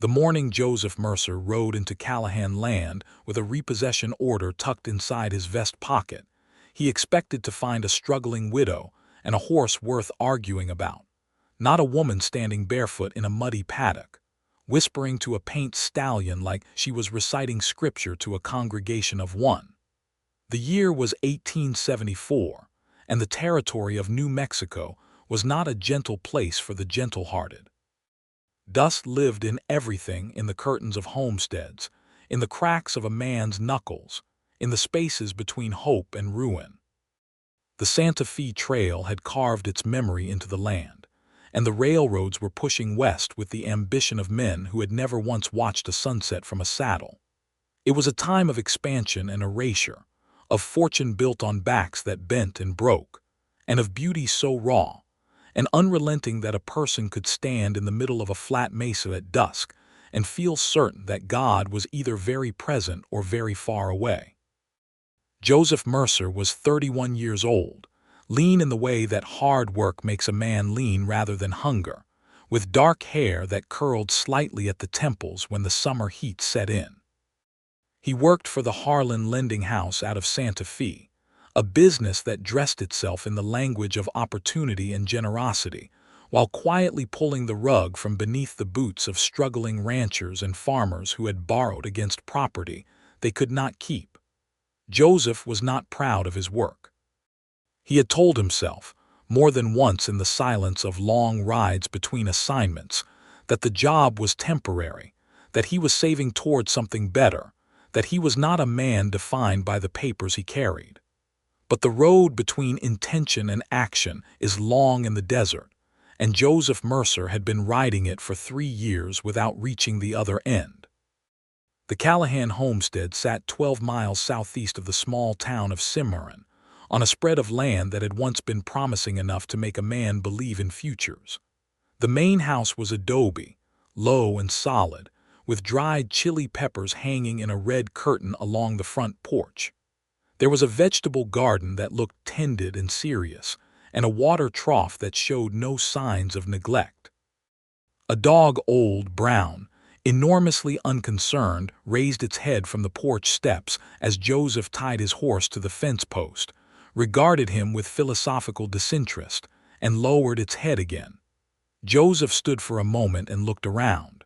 The morning Joseph Mercer rode into Callahan land with a repossession order tucked inside his vest pocket, he expected to find a struggling widow and a horse worth arguing about, not a woman standing barefoot in a muddy paddock, whispering to a paint stallion like she was reciting scripture to a congregation of one. The year was 1874, and the territory of New Mexico was not a gentle place for the gentle-hearted. Dust lived in everything, in the curtains of homesteads, in the cracks of a man's knuckles, in the spaces between hope and ruin. The Santa Fe Trail had carved its memory into the land, and the railroads were pushing west with the ambition of men who had never once watched a sunset from a saddle. It was a time of expansion and erasure, of fortune built on backs that bent and broke, and of beauty so raw and unrelenting that a person could stand in the middle of a flat mesa at dusk and feel certain that God was either very present or very far away. Joseph Mercer was 31 years old, lean in the way that hard work makes a man lean rather than hunger, with dark hair that curled slightly at the temples when the summer heat set in. He worked for the Harlan Lending House out of Santa Fe, a business that dressed itself in the language of opportunity and generosity, while quietly pulling the rug from beneath the boots of struggling ranchers and farmers who had borrowed against property they could not keep. Joseph was not proud of his work. He had told himself, more than once in the silence of long rides between assignments, that the job was temporary, that he was saving toward something better, that he was not a man defined by the papers he carried. But the road between intention and action is long in the desert, and Joseph Mercer had been riding it for 3 years without reaching the other end. The Callahan homestead sat 12 miles southeast of the small town of Cimarron, on a spread of land that had once been promising enough to make a man believe in futures. The main house was adobe, low and solid, with dried chili peppers hanging in a red curtain along the front porch. There was a vegetable garden that looked tended and serious, and a water trough that showed no signs of neglect. A dog, old, brown, enormously unconcerned, raised its head from the porch steps as Joseph tied his horse to the fence post, regarded him with philosophical disinterest, and lowered its head again. Joseph stood for a moment and looked around.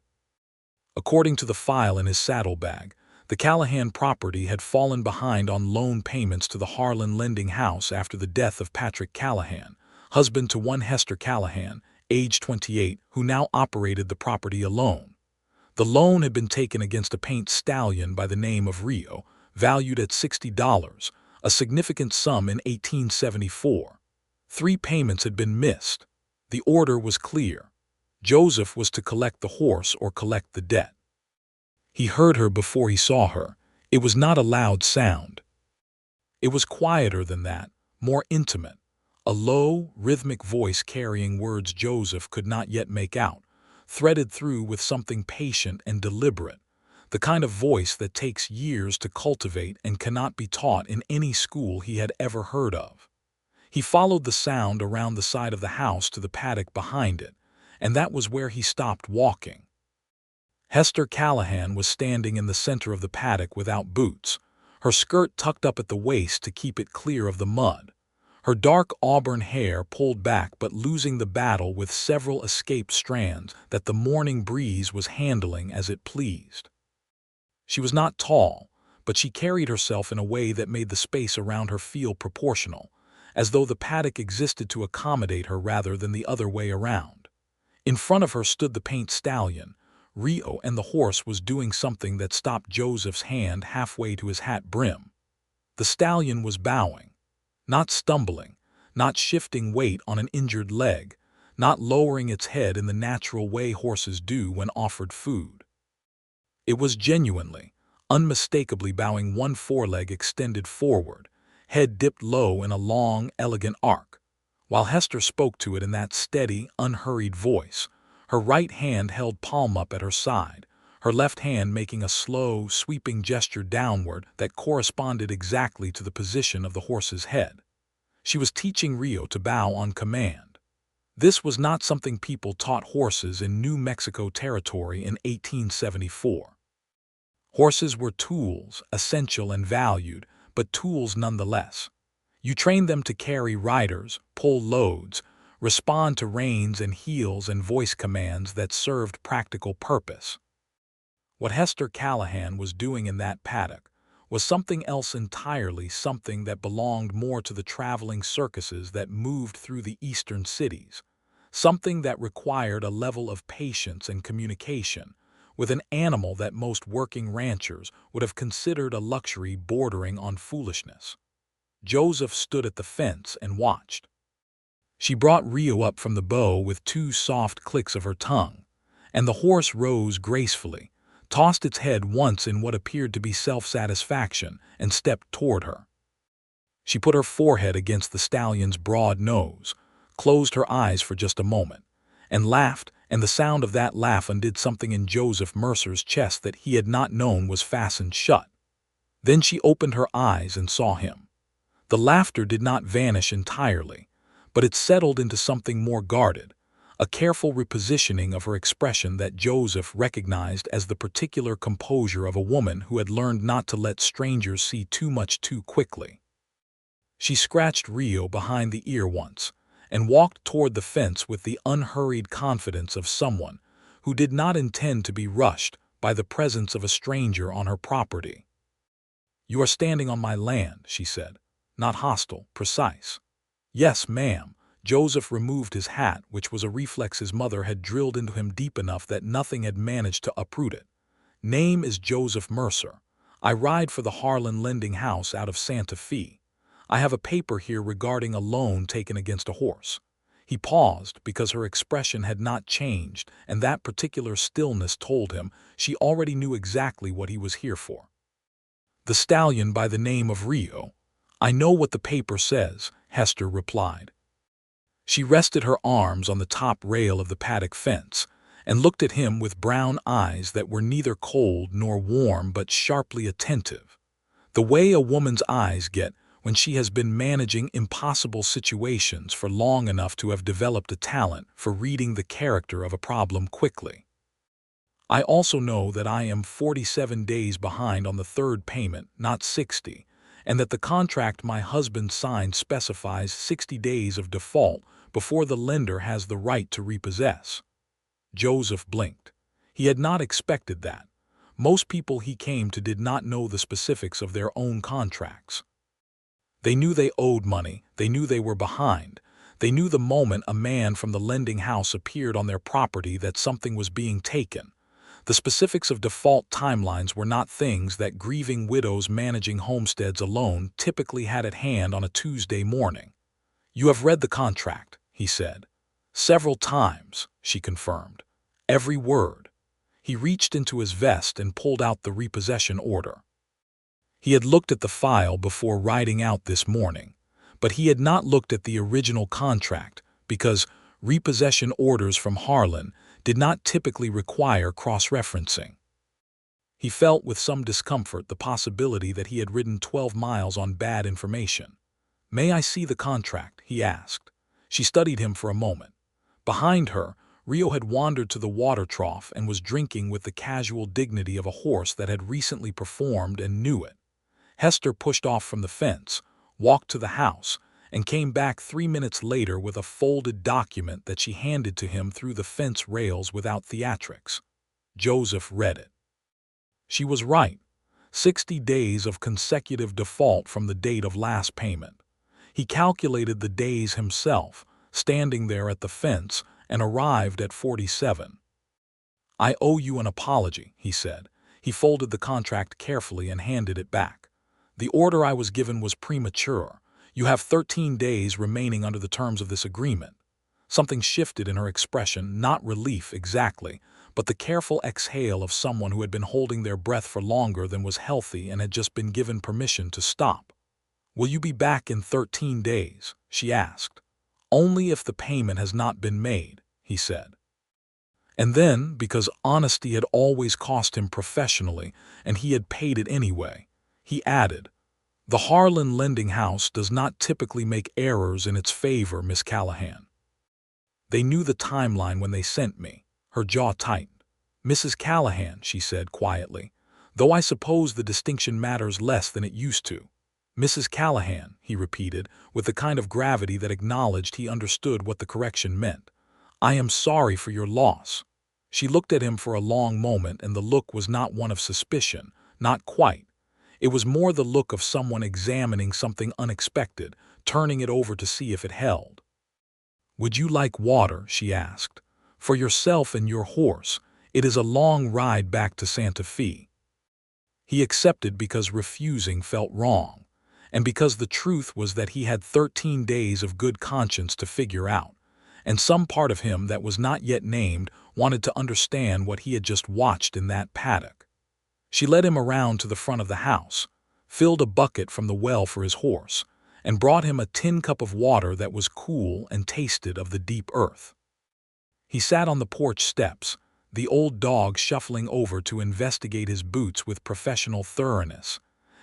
According to the file in his saddlebag, the Callahan property had fallen behind on loan payments to the Harlan Lending House after the death of Patrick Callahan, husband to one Hester Callahan, age 28, who now operated the property alone. The loan had been taken against a paint stallion by the name of Rio, valued at $60, a significant sum in 1874. 3 payments had been missed. The order was clear. Joseph was to collect the horse or collect the debt. He heard her before he saw her. It was not a loud sound. It was quieter than that, more intimate, a low, rhythmic voice carrying words Joseph could not yet make out, threaded through with something patient and deliberate, the kind of voice that takes years to cultivate and cannot be taught in any school he had ever heard of. He followed the sound around the side of the house to the paddock behind it, and that was where he stopped walking. Hester Callahan was standing in the center of the paddock without boots, her skirt tucked up at the waist to keep it clear of the mud, her dark auburn hair pulled back but losing the battle with several escaped strands that the morning breeze was handling as it pleased. She was not tall, but she carried herself in a way that made the space around her feel proportional, as though the paddock existed to accommodate her rather than the other way around. In front of her stood the paint stallion, Rio, and the horse was doing something that stopped Joseph's hand halfway to his hat brim. The stallion was bowing, not stumbling, not shifting weight on an injured leg, not lowering its head in the natural way horses do when offered food. It was genuinely, unmistakably bowing, one foreleg extended forward, head dipped low in a long, elegant arc, while Hester spoke to it in that steady, unhurried voice, her right hand held palm up at her side, her left hand making a slow, sweeping gesture downward that corresponded exactly to the position of the horse's head. She was teaching Rio to bow on command. This was not something people taught horses in New Mexico Territory in 1874. Horses were tools, essential and valued, but tools nonetheless. You trained them to carry riders, pull loads, respond to reins and heels and voice commands that served practical purpose. What Hester Callahan was doing in that paddock was something else entirely, something that belonged more to the traveling circuses that moved through the eastern cities, something that required a level of patience and communication with an animal that most working ranchers would have considered a luxury bordering on foolishness. Joseph stood at the fence and watched. She brought Rio up from the bow with 2 soft clicks of her tongue, and the horse rose gracefully, tossed its head once in what appeared to be self-satisfaction, and stepped toward her. She put her forehead against the stallion's broad nose, closed her eyes for just a moment, and laughed, and the sound of that laugh undid something in Joseph Mercer's chest that he had not known was fastened shut. Then she opened her eyes and saw him. The laughter did not vanish entirely, but it settled into something more guarded, a careful repositioning of her expression that Joseph recognized as the particular composure of a woman who had learned not to let strangers see too much too quickly. She scratched Rio behind the ear once, and walked toward the fence with the unhurried confidence of someone who did not intend to be rushed by the presence of a stranger on her property. "You are standing on my land," she said. "Not hostile, precise." "Yes, ma'am." Joseph removed his hat, which was a reflex his mother had drilled into him deep enough that nothing had managed to uproot it. "Name is Joseph Mercer. I ride for the Harlan lending house out of Santa Fe. I have a paper here regarding a loan taken against a horse." He paused because her expression had not changed, and that particular stillness told him she already knew exactly what he was here for. "The stallion by the name of Rio. I know what the paper says," Hester replied. She rested her arms on the top rail of the paddock fence and looked at him with brown eyes that were neither cold nor warm but sharply attentive, the way a woman's eyes get when she has been managing impossible situations for long enough to have developed a talent for reading the character of a problem quickly. "I also know that I am 47 days behind on the 3rd payment, not 60, and that the contract my husband signed specifies 60 days of default before the lender has the right to repossess." Joseph blinked. He had not expected that. Most people he came to did not know the specifics of their own contracts. They knew they owed money, they knew they were behind, they knew the moment a man from the lending house appeared on their property that something was being taken. The specifics of default timelines were not things that grieving widows managing homesteads alone typically had at hand on a Tuesday morning. "You have read the contract," he said. "Several times," she confirmed. "Every word." He reached into his vest and pulled out the repossession order. He had looked at the file before riding out this morning, but he had not looked at the original contract because repossession orders from Harlan did not typically require cross-referencing. He felt with some discomfort the possibility that he had ridden 12 miles on bad information. "May I see the contract?" he asked. She studied him for a moment. Behind her, Rio had wandered to the water trough and was drinking with the casual dignity of a horse that had recently performed and knew it. Hester pushed off from the fence, walked to the house, and came back 3 minutes later with a folded document that she handed to him through the fence rails without theatrics. Joseph read it. She was right. 60 days of consecutive default from the date of last payment. He calculated the days himself, standing there at the fence, and arrived at 47. "I owe you an apology," he said. He folded the contract carefully and handed it back. "The order I was given was premature. You have 13 days remaining under the terms of this agreement." Something shifted in her expression, not relief exactly, but the careful exhale of someone who had been holding their breath for longer than was healthy and had just been given permission to stop. "Will you be back in 13 days?" she asked. "Only if the payment has not been made," he said. And then, because honesty had always cost him professionally and he had paid it anyway, he added, "The Harlan lending house does not typically make errors in its favor, Miss Callahan." They knew the timeline when they sent me. Her jaw tightened. Mrs. Callahan, she said quietly, though I suppose the distinction matters less than it used to. Mrs. Callahan, he repeated, with the kind of gravity that acknowledged he understood what the correction meant. I am sorry for your loss. She looked at him for a long moment, and the look was not one of suspicion, not quite. It was more the look of someone examining something unexpected, turning it over to see if it held. Would you like water? She asked. For yourself and your horse. It is a long ride back to Santa Fe. He accepted because refusing felt wrong, and because the truth was that he had 13 days of good conscience to figure out, and some part of him that was not yet named wanted to understand what he had just watched in that paddock. She led him around to the front of the house, filled a bucket from the well for his horse, and brought him a tin cup of water that was cool and tasted of the deep earth. He sat on the porch steps, the old dog shuffling over to investigate his boots with professional thoroughness,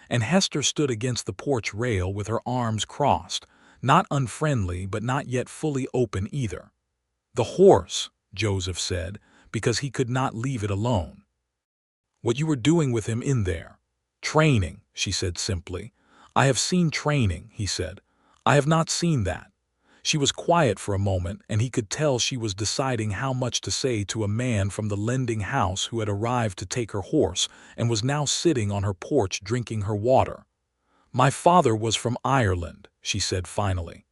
and Hester stood against the porch rail with her arms crossed, not unfriendly but not yet fully open either. The horse, Joseph said, because he could not leave it alone. What you were doing with him in there? Training, she said simply. I have seen training, he said. I have not seen that. She was quiet for a moment, and he could tell she was deciding how much to say to a man from the lending house who had arrived to take her horse and was now sitting on her porch drinking her water. My father was from Ireland, she said finally.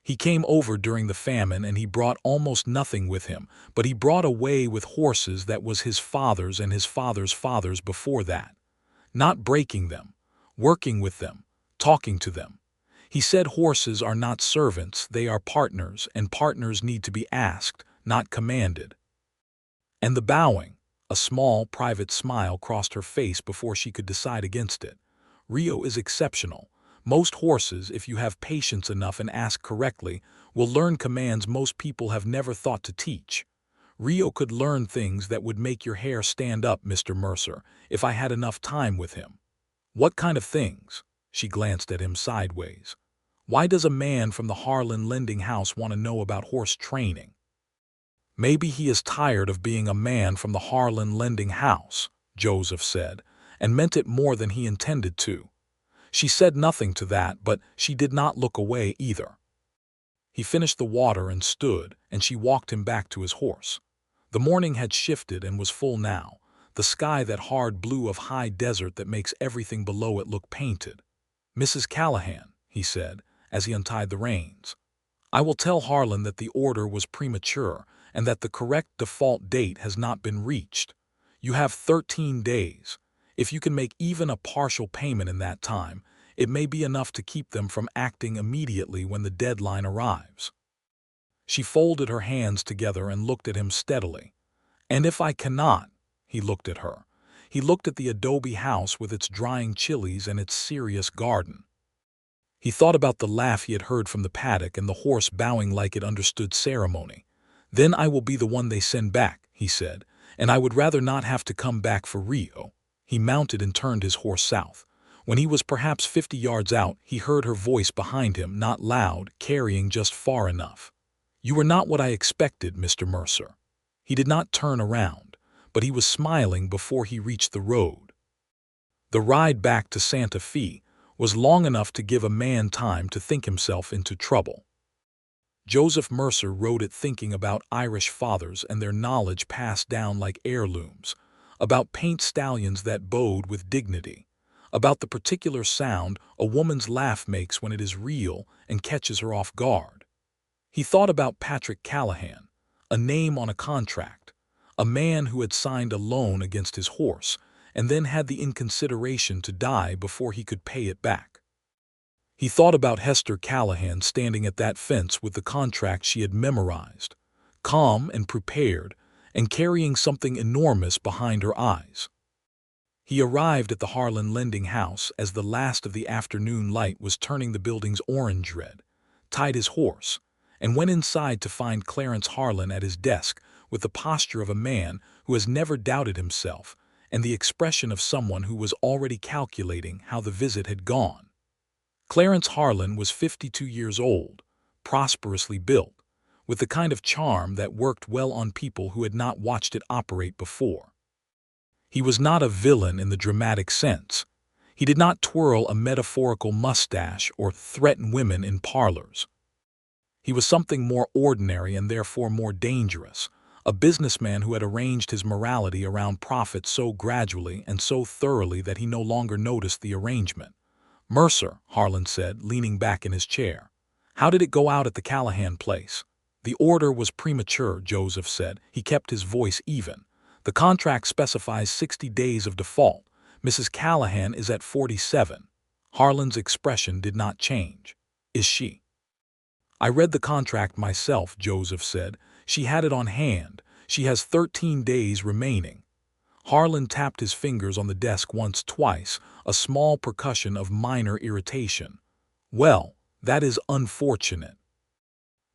He came over during the famine and he brought almost nothing with him, but he brought away with horses that was his father's and his father's father's before that. Not breaking them, working with them, talking to them. He said horses are not servants, they are partners, and partners need to be asked, not commanded. And the bowing, a small, private smile crossed her face before she could decide against it. Rio is exceptional. Most horses, if you have patience enough and ask correctly, will learn commands most people have never thought to teach. Rio could learn things that would make your hair stand up, Mr. Mercer, if I had enough time with him. What kind of things? She glanced at him sideways. Why does a man from the Harlan lending house want to know about horse training? Maybe he is tired of being a man from the Harlan lending house, Joseph said, and meant it more than he intended to. She said nothing to that, but she did not look away either. He finished the water and stood, and she walked him back to his horse. The morning had shifted and was full now, the sky that hard blue of high desert that makes everything below it look painted. Mrs. Callahan, he said, as he untied the reins. I will tell Harlan that the order was premature and that the correct default date has not been reached. You have 13 days. If you can make even a partial payment in that time, it may be enough to keep them from acting immediately when the deadline arrives. She folded her hands together and looked at him steadily. And if I cannot, he looked at her. He looked at the adobe house with its drying chilies and its serious garden. He thought about the laugh he had heard from the paddock and the horse bowing like it understood ceremony. Then I will be the one they send back, he said, and I would rather not have to come back for Rio. He mounted and turned his horse south. When he was perhaps 50 yards out, he heard her voice behind him, not loud, carrying just far enough. You are not what I expected, Mr. Mercer. He did not turn around, but he was smiling before he reached the road. The ride back to Santa Fe was long enough to give a man time to think himself into trouble. Joseph Mercer rode it thinking about Irish fathers and their knowledge passed down like heirlooms, about paint stallions that bowed with dignity, about the particular sound a woman's laugh makes when it is real and catches her off guard. He thought about Patrick Callahan, a name on a contract, a man who had signed a loan against his horse and then had the inconsideration to die before he could pay it back. He thought about Hester Callahan standing at that fence with the contract she had memorized, calm and prepared, and carrying something enormous behind her eyes. He arrived at the Harlan lending house as the last of the afternoon light was turning the building's orange red, tied his horse, and went inside to find Clarence Harlan at his desk with the posture of a man who has never doubted himself and the expression of someone who was already calculating how the visit had gone. Clarence Harlan was 52 years old, prosperously built, with the kind of charm that worked well on people who had not watched it operate before. He was not a villain in the dramatic sense. He did not twirl a metaphorical mustache or threaten women in parlors. He was something more ordinary and therefore more dangerous, a businessman who had arranged his morality around profit so gradually and so thoroughly that he no longer noticed the arrangement. "Mercer," Harlan said, leaning back in his chair. "How did it go out at the Callahan place?" "The order was premature," Joseph said. He kept his voice even. "The contract specifies 60 days of default. Mrs. Callahan is at 47. Harlan's expression did not change. "Is she?" "I read the contract myself," Joseph said. "She had it on hand. She has 13 days remaining." Harlan tapped his fingers on the desk twice, a small percussion of minor irritation. "Well, that is unfortunate."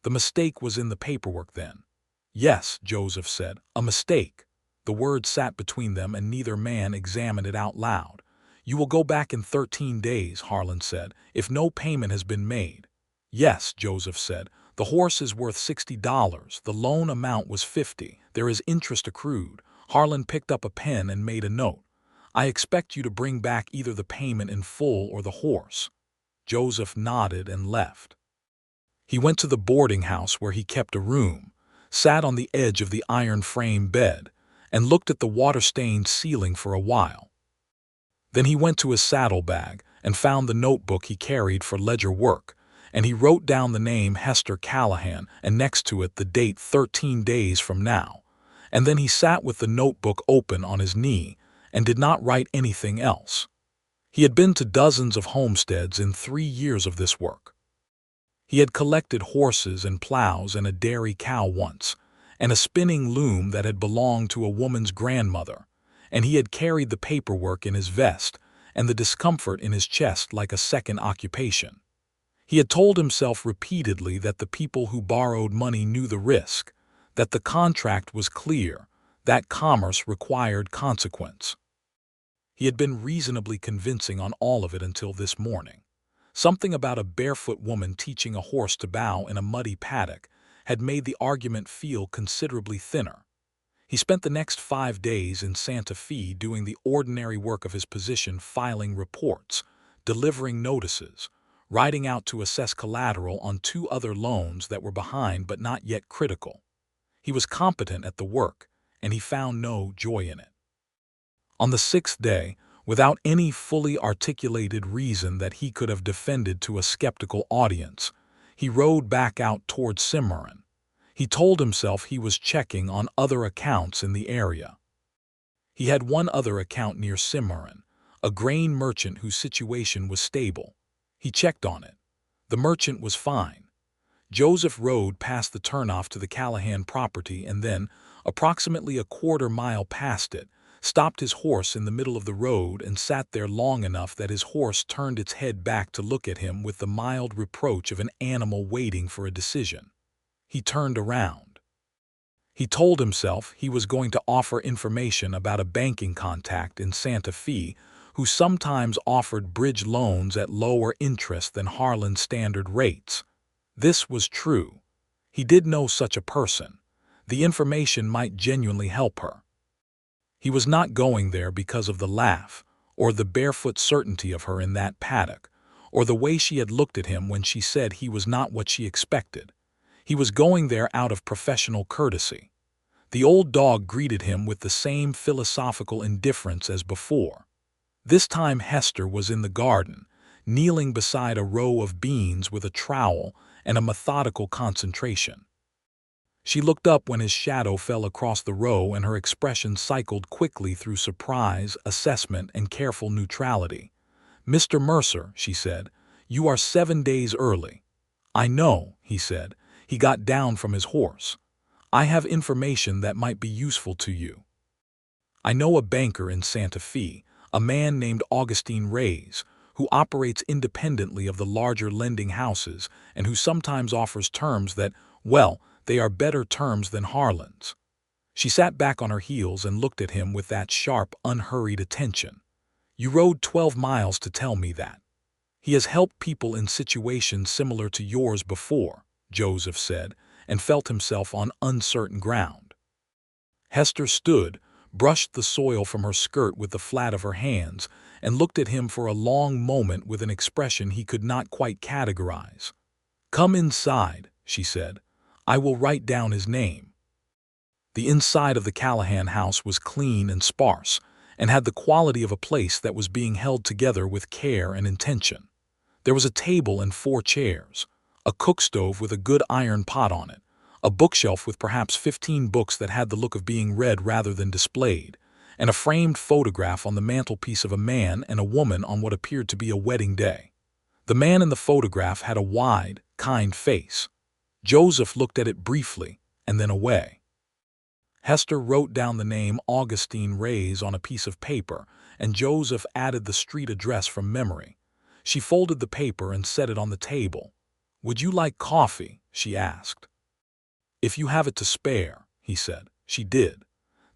"The mistake was in the paperwork then?" "Yes," Joseph said, "a mistake." The word sat between them and neither man examined it out loud. "You will go back in 13 days, Harlan said, "if no payment has been made." "Yes," Joseph said. "The horse is worth $60. The loan amount was 50. There is interest accrued." Harlan picked up a pen and made a note. "I expect you to bring back either the payment in full or the horse." Joseph nodded and left. He went to the boarding house where he kept a room, sat on the edge of the iron frame bed, and looked at the water-stained ceiling for a while. Then he went to his saddlebag and found the notebook he carried for ledger work, and he wrote down the name Hester Callahan and next to it the date 13 days from now. And then he sat with the notebook open on his knee and did not write anything else. He had been to dozens of homesteads in 3 years of this work. He had collected horses and plows and a dairy cow once, and a spinning loom that had belonged to a woman's grandmother, and he had carried the paperwork in his vest and the discomfort in his chest like a second occupation. He had told himself repeatedly that the people who borrowed money knew the risk, that the contract was clear, that commerce required consequence. He had been reasonably convincing on all of it until this morning. Something about a barefoot woman teaching a horse to bow in a muddy paddock had made the argument feel considerably thinner. He spent the next 5 days in Santa Fe doing the ordinary work of his position, filing reports, delivering notices, riding out to assess collateral on 2 other loans that were behind but not yet critical. He was competent at the work, and he found no joy in it. On the 6th day, without any fully articulated reason that he could have defended to a skeptical audience, he rode back out toward Cimarron. He told himself he was checking on other accounts in the area. He had one other account near Cimarron, a grain merchant whose situation was stable. He checked on it. The merchant was fine. Joseph rode past the turnoff to the Callahan property and then, approximately a quarter-mile past it, stopped his horse in the middle of the road and sat there long enough that his horse turned its head back to look at him with the mild reproach of an animal waiting for a decision. He turned around. He told himself he was going to offer information about a banking contact in Santa Fe who sometimes offered bridge loans at lower interest than Harlan's standard rates. This was true. He did know such a person. The information might genuinely help her. He was not going there because of the laugh, or the barefoot certainty of her in that paddock, or the way she had looked at him when she said he was not what she expected. He was going there out of professional courtesy. The old dog greeted him with the same philosophical indifference as before. This time Hester was in the garden, kneeling beside a row of beans with a trowel and a methodical concentration. She looked up when his shadow fell across the row, and her expression cycled quickly through surprise, assessment, and careful neutrality. "Mr. Mercer," she said, "you are 7 days early." "I know," he said. He got down from his horse. "I have information that might be useful to you. I know a banker in Santa Fe, a man named Augustine Reyes, who operates independently of the larger lending houses and who sometimes offers terms that, well, they are better terms than Harlan's." She sat back on her heels and looked at him with that sharp, unhurried attention. "You rode 12 miles to tell me that." "He has helped people in situations similar to yours before," Joseph said, and felt himself on uncertain ground. Hester stood, brushed the soil from her skirt with the flat of her hands, and looked at him for a long moment with an expression he could not quite categorize. "Come inside," she said. "I will write down his name." The inside of the Callahan house was clean and sparse, and had the quality of a place that was being held together with care and intention. There was a table and 4 chairs, a cook stove with a good iron pot on it, a bookshelf with perhaps 15 books that had the look of being read rather than displayed, and a framed photograph on the mantelpiece of a man and a woman on what appeared to be a wedding day. The man in the photograph had a wide, kind face. Joseph looked at it briefly and then away. Hester wrote down the name Augustine Reyes on a piece of paper, and Joseph added the street address from memory. She folded the paper and set it on the table. "Would you like coffee?" she asked. "If you have it to spare," he said. She did.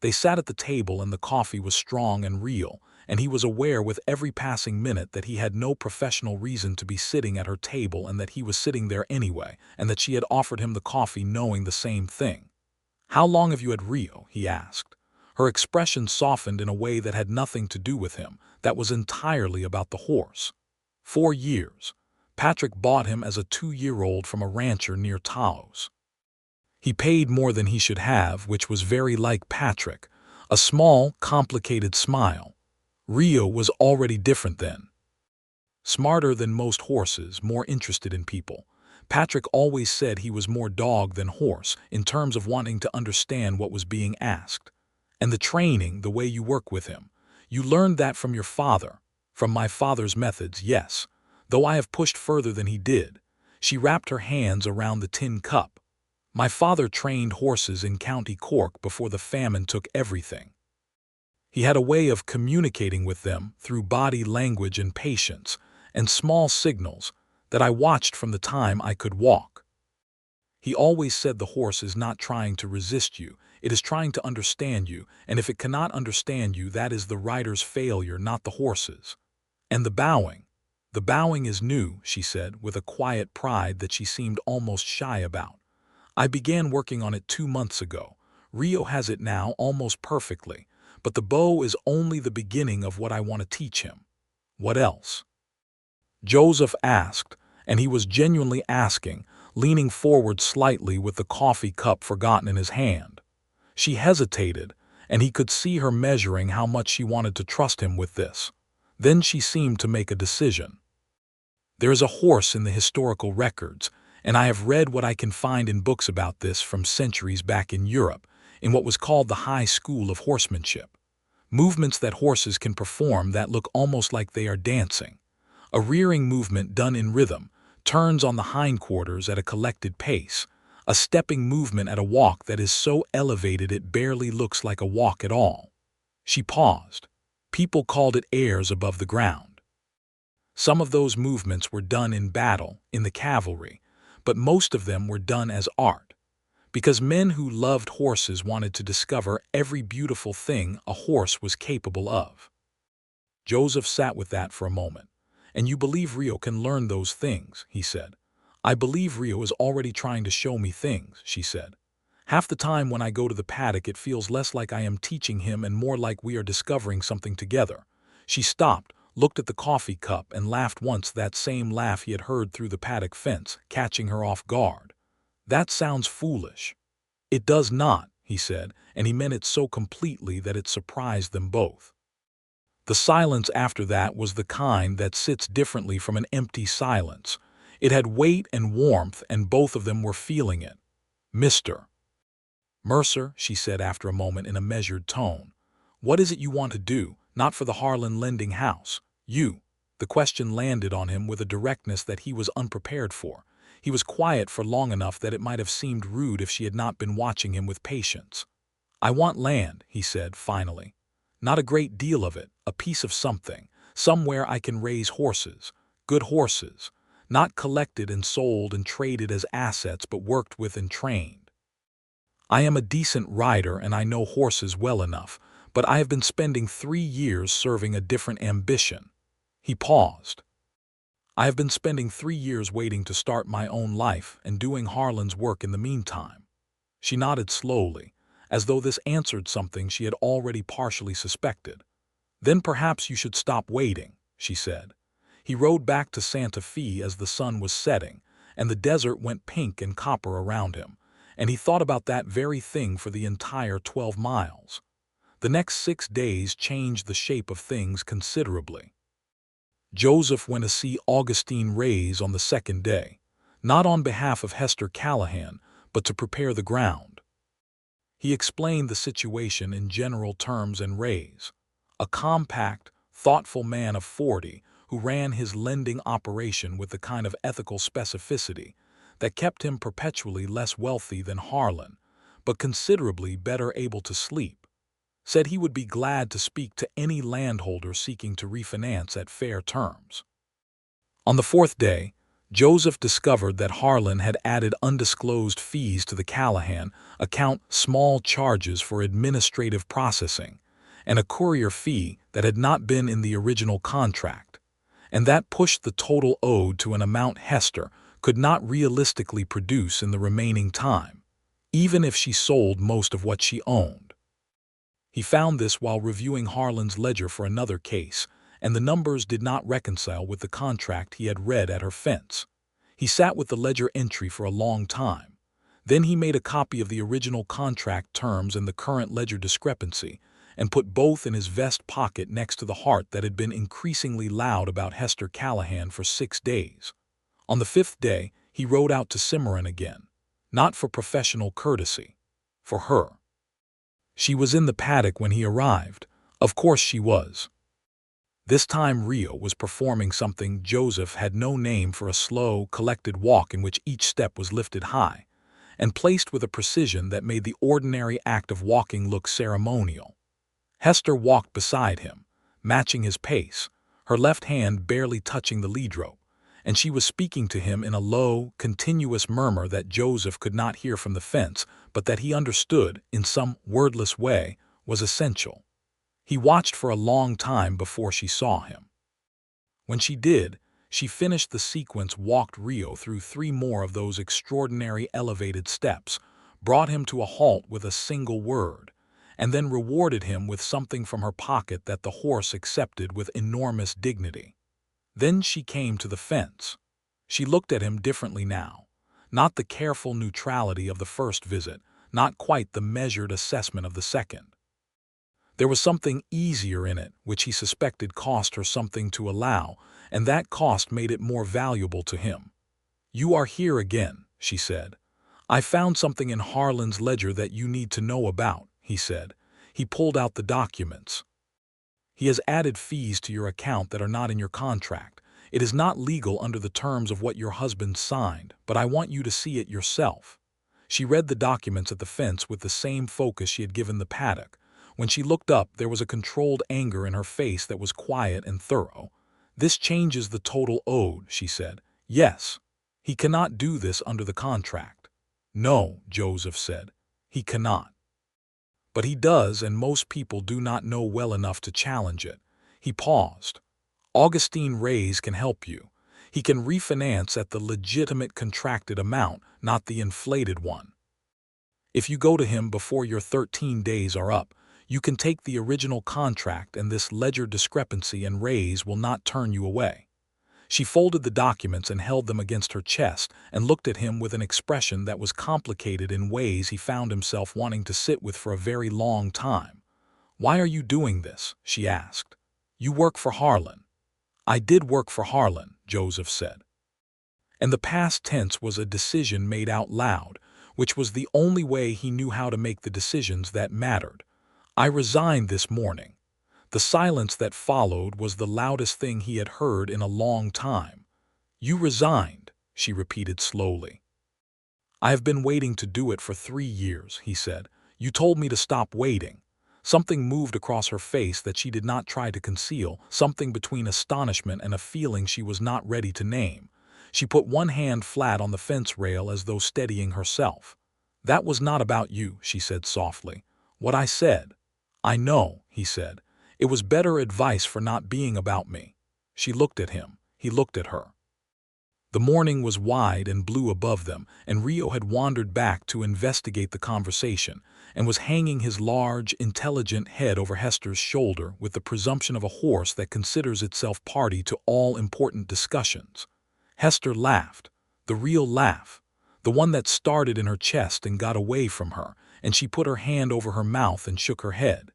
They sat at the table, and the coffee was strong and real, and he was aware with every passing minute that he had no professional reason to be sitting at her table, and that he was sitting there anyway, and that she had offered him the coffee knowing the same thing. "How long have you had Rio?" he asked. Her expression softened in a way that had nothing to do with him, that was entirely about the horse. 4 years. Patrick bought him as a 2-year-old from a rancher near Taos. He paid more than he should have, which was very like Patrick, a small, complicated smile. Rio was already different then. Smarter than most horses, more interested in people. Patrick always said he was more dog than horse in terms of wanting to understand what was being asked. And the training, the way you work with him. You learned that from your father. From my father's methods, yes, though I have pushed further than he did. She wrapped her hands around the tin cup. My father trained horses in County Cork before the famine took everything. He had a way of communicating with them through body language and patience, and small signals, that I watched from the time I could walk. He always said the horse is not trying to resist you, it is trying to understand you, and if it cannot understand you, that is the rider's failure, not the horse's. And the bowing. The bowing is new, she said, with a quiet pride that she seemed almost shy about. I began working on it 2 months ago. Rio has it now almost perfectly, but the bow is only the beginning of what I want to teach him. What else? Joseph asked, and he was genuinely asking, leaning forward slightly with the coffee cup forgotten in his hand. She hesitated, and he could see her measuring how much she wanted to trust him with this. Then she seemed to make a decision. There is a horse in the historical records, and I have read what I can find in books about this from centuries back in Europe, in what was called the high school of horsemanship. Movements that horses can perform that look almost like they are dancing. A rearing movement done in rhythm, turns on the hindquarters at a collected pace, a stepping movement at a walk that is so elevated it barely looks like a walk at all. She paused. People called it airs above the ground. Some of those movements were done in battle, in the cavalry, but most of them were done as art, because men who loved horses wanted to discover every beautiful thing a horse was capable of. Joseph sat with that for a moment. "And you believe Rio can learn those things," he said. "I believe Rio is already trying to show me things," she said. "Half the time when I go to the paddock it feels less like I am teaching him and more like we are discovering something together." She stopped, looked at the coffee cup, and laughed once, that same laugh he had heard through the paddock fence, catching her off guard. "That sounds foolish." "It does not," he said, and he meant it so completely that it surprised them both. The silence after that was the kind that sits differently from an empty silence. It had weight and warmth, and both of them were feeling it. "Mr. Mercer," she said after a moment in a measured tone, "what is it you want to do? Not for the Harlan lending house. You." The question landed on him with a directness that he was unprepared for. He was quiet for long enough that it might have seemed rude if she had not been watching him with patience. "I want land," he said finally. "Not a great deal of it, a piece of something, somewhere I can raise horses, good horses, not collected and sold and traded as assets but worked with and trained. I am a decent rider and I know horses well enough, but I have been spending 3 years serving a different ambition." He paused. I have been spending 3 years waiting to start my own life and doing Harlan's work in the meantime. She nodded slowly, as though this answered something she had already partially suspected. Then perhaps you should stop waiting, she said. He rode back to Santa Fe as the sun was setting, and the desert went pink and copper around him, and he thought about that very thing for the entire 12 miles. The next 6 days changed the shape of things considerably. Joseph went to see Augustine Reyes on the second day, not on behalf of Hester Callahan, but to prepare the ground. He explained the situation in general terms, and Reyes, a compact, thoughtful man of 40 who ran his lending operation with the kind of ethical specificity that kept him perpetually less wealthy than Harlan, but considerably better able to sleep, said he would be glad to speak to any landholder seeking to refinance at fair terms. On the fourth day, Joseph discovered that Harlan had added undisclosed fees to the Callahan account, small charges for administrative processing, and a courier fee that had not been in the original contract, and that pushed the total owed to an amount Hester could not realistically produce in the remaining time, even if she sold most of what she owned. He found this while reviewing Harlan's ledger for another case, and the numbers did not reconcile with the contract he had read at her fence. He sat with the ledger entry for a long time. Then he made a copy of the original contract terms and the current ledger discrepancy, and put both in his vest pocket next to the heart that had been increasingly loud about Hester Callahan for 6 days. On the 5th day, he rode out to Cimarron again, not for professional courtesy, for her. She was in the paddock when he arrived. Of course she was. This time Rio was performing something Joseph had no name for, a slow, collected walk in which each step was lifted high, and placed with a precision that made the ordinary act of walking look ceremonial. Hester walked beside him, matching his pace, her left hand barely touching the lead rope, and she was speaking to him in a low, continuous murmur that Joseph could not hear from the fence, but that he understood, in some wordless way, was essential. He watched for a long time before she saw him. When she did, she finished the sequence, walked Rio through 3 more of those extraordinary elevated steps, brought him to a halt with a single word, and then rewarded him with something from her pocket that the horse accepted with enormous dignity. Then she came to the fence. She looked at him differently now, not the careful neutrality of the first visit, not quite the measured assessment of the second. There was something easier in it, which he suspected cost her something to allow, and that cost made it more valuable to him. "You are here again," she said. "I found something in Harlan's ledger that you need to know about," he said. He pulled out the documents. "He has added fees to your account that are not in your contract. It is not legal under the terms of what your husband signed, but I want you to see it yourself." She read the documents at the fence with the same focus she had given the paddock. When she looked up, there was a controlled anger in her face that was quiet and thorough. "This changes the total owed," she said. "Yes. He cannot do this under the contract." "No," Joseph said. "He cannot." "But he does, and most people do not know well enough to challenge it." He paused. "Augustine Reyes can help you. He can refinance at the legitimate contracted amount, not the inflated one. If you go to him before your 13 days are up, you can take the original contract, and this ledger discrepancy and Reyes will not turn you away." She folded the documents and held them against her chest and looked at him with an expression that was complicated in ways he found himself wanting to sit with for a very long time. "Why are you doing this?" she asked. "You work for Harlan." "I did work for Harlan," Joseph said. And the past tense was a decision made out loud, which was the only way he knew how to make the decisions that mattered. "I resigned this morning." The silence that followed was the loudest thing he had heard in a long time. "You resigned," she repeated slowly. "I have been waiting to do it for 3 years," he said. "You told me to stop waiting." Something moved across her face that she did not try to conceal, something between astonishment and a feeling she was not ready to name. She put one hand flat on the fence rail as though steadying herself. "That was not about you," she said softly. "What I said." "I know," he said. "It was better advice for not being about me." She looked at him. He looked at her. The morning was wide and blue above them, and Rio had wandered back to investigate the conversation and was hanging his large, intelligent head over Hester's shoulder with the presumption of a horse that considers itself party to all important discussions. Hester laughed, the real laugh, the one that started in her chest and got away from her, and she put her hand over her mouth and shook her head.